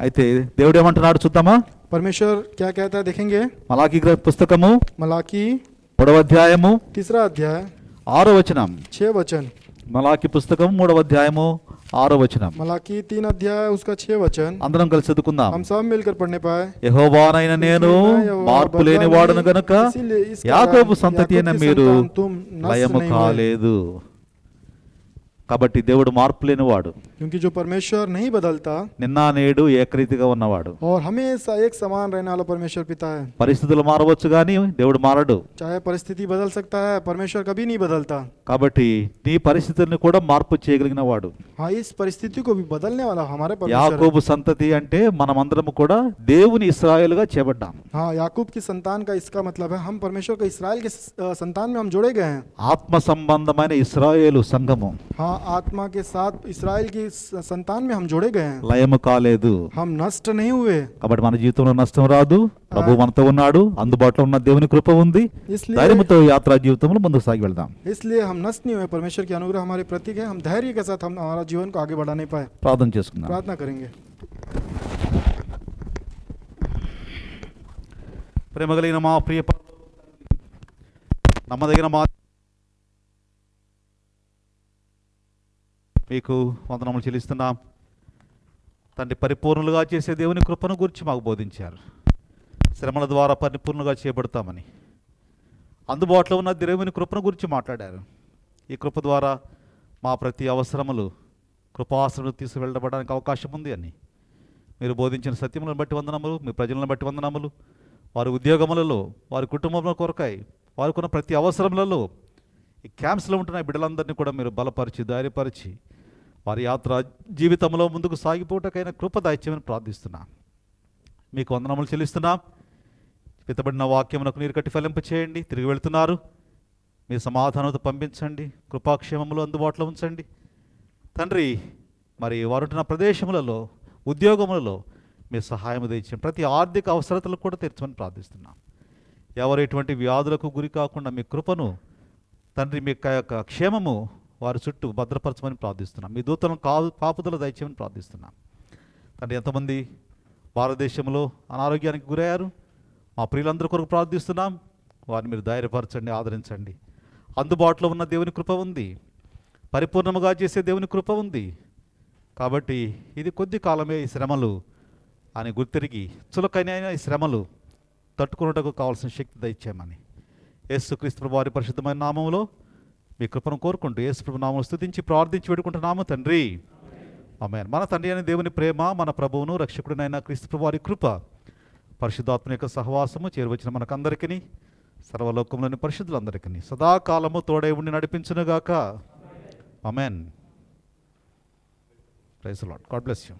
అయితే దేవుడు ఏమంటున్నాడు చూద్దామా. परमेश्वर क्या कहता है देखेंगे. మలాకి పుస్తకము मलाकी 3వ అధ్యాయము 3 अध्याय 6వ వచనం. 6 वचन. మలాకి పుస్తకం 3వ అధ్యాయము 6వ వచనం. मलाकी 3 अध्याय उसका 6 वचन. అందరం కలిసి చదువుకుందాం. हम सब मिलकर पढ़ने पाए. యెహోవానైన నేను మార్పు లేని వాడును గనుక యాకోబు సంతతి అయిన మీరు లయము కాలేదు. కాబట్టి దేవుడు మార్పు లేనివాడు, क्योंकि जो परमेश्वर नहीं बदलता నిన్న నేడు ఏకరీతిగా ఉన్నవాడు. और हमेशा एक समान रहने वाला परमेश्वर पिता है. పరిస్థితులు మారవచ్చు కానీ దేవుడు మారడు. चाहे परिस्थिति बदल सकता है, परमेश्वर कभी नहीं बदलता. కాబట్టి నీ పరిస్థితుల్ని కూడా మార్పు చేయగలిగిన వాడు. हाँ, इस परिस्थिति को भी बदलने वाला हमारे परमेश्वर है. యాకోబు సంతతి అంటే మనమందరం కూడా దేవుని ఇశ్రాయేలుగా చేయబడ్డాం. हाँ, याकूब की संतान का इसका मतलब है हम परमेश्वर के इस्राएल के संतान में हम जोड़े गए हैं. ఆత్మ సంబంధమైన ఇశ్రాయేలు సంఘము हाँ, आत्मा के साथ इस्राएल की संतान में हम जोड़े गए हैं. లయము కాలేదు. हम नष्ट नहीं हुए. కాబట్టి మన జీవితంలో నష్టం రాదు. ప్రభు మనతో ఉన్నాడు, అందుబాటులో ఉన్న దేవుని కృప ఉంది. इसलिए ధైర్యంతో యాత్రా జీవితంలో ముందుకు సాగి వెళ్దాం. इसलिए हम नष्ट नहीं हुए. परमेश्वर की अनुग्रह हमारे प्रतीक है. हम धैर्य के साथ हम हमारा जीवन को आगे बढ़ाने पाए. ప్రార్థన చేసుకుందాం. प्रार्थना करेंगे. ప్రేమ కలిగిన మా ప్రియ నమ్మదగిన మా మీకు వందనములు చెల్లిస్తున్నాం తండ్రి. పరిపూర్ణులుగా చేసే దేవుని కృపను గురించి మాకు బోధించారు. శ్రమల ద్వారా పరిపూర్ణంగా చేయబడతామని అందుబాటులో ఉన్న దేవుని కృపను గురించి మాట్లాడారు. ఈ కృప ద్వారా మా ప్రతి అవసరములు కృపాసనలు తీసుకువెళ్ళబడడానికి అవకాశం ఉంది అని మీరు బోధించిన సత్యములను బట్టి వందనములు, మీ ప్రజలను బట్టి వందనములు. వారి ఉద్యోగములలో, వారి కుటుంబంలో కొరకాయి వారికున్న ప్రతి అవసరములలో ఈ క్యాంప్స్లో ఉంటున్న బిడ్డలందరినీ కూడా మీరు బలపరిచి ధైర్యపరిచి వారి యాత్ర జీవితంలో ముందుకు సాగిపోవటకైన కృప దయచేయమని ప్రార్థిస్తున్నాం. మీకు వందనములు చెల్లిస్తున్నాం. విత్తబడిన వాక్యమునకు నీరు కట్టి ఫలింప చేయండి. తిరిగి వెళుతున్నారు, మీ సమాధానంతో పంపించండి, కృపాక్షేమములు అందుబాటులో ఉంచండి తండ్రి. మరి వారుంటున్న ప్రదేశములలో, ఉద్యోగములలో మీ సహాయం తెచ్చి ప్రతి ఆర్థిక అవసరతలకు కూడా తెరచమని ప్రార్థిస్తున్నాం. ఎవరు ఎటువంటి వ్యాధులకు గురి కాకుండా మీ కృపను తండ్రి, మీ యొక్క క్షేమము వారి చుట్టూ భద్రపరచమని ప్రార్థిస్తున్నాం. మీ దూతలను కాపుదల దయచేయమని ప్రార్థిస్తున్నాం తండ్రి. ఎంతమంది భారతదేశంలో అనారోగ్యానికి గురయ్యారు, మా ప్రియులందరి కొరకు ప్రార్థిస్తున్నాం. వారిని మీరు ధైర్యపరచండి, ఆదరించండి. అందుబాటులో ఉన్న దేవుని కృప ఉంది, పరిపూర్ణముగా చేసే దేవుని కృప ఉంది. కాబట్టి ఇది కొద్ది కాలమే ఈ శ్రమలు అని గుర్తిరిగి చులకైన ఈ శ్రమలు తట్టుకున్నటకు కావాల్సిన శక్తి దయచేయమని యేసుక్రీస్తు వారి పరిశుద్ధమైన నామములో మీ కృపను కోరుకుంటూ యేసు ప్రభు నామములో స్తుతించి ప్రార్థించి వేడుకుంటున్నాము తండ్రి. ఆమేన్. మన తండ్రి అయిన దేవుని ప్రేమ, మన ప్రభువును రక్షకుడినైన క్రీస్తు వారి కృప, పరిశుద్ధాత్మ యొక్క సహవాసము చేరువచ్చిన మనకందరికీ, సర్వలోకంలోని పరిశుద్ధులందరికీ సదాకాలము తోడై ఉండి నడిపించునుగాక. Amen. Praise the Lord. God bless you.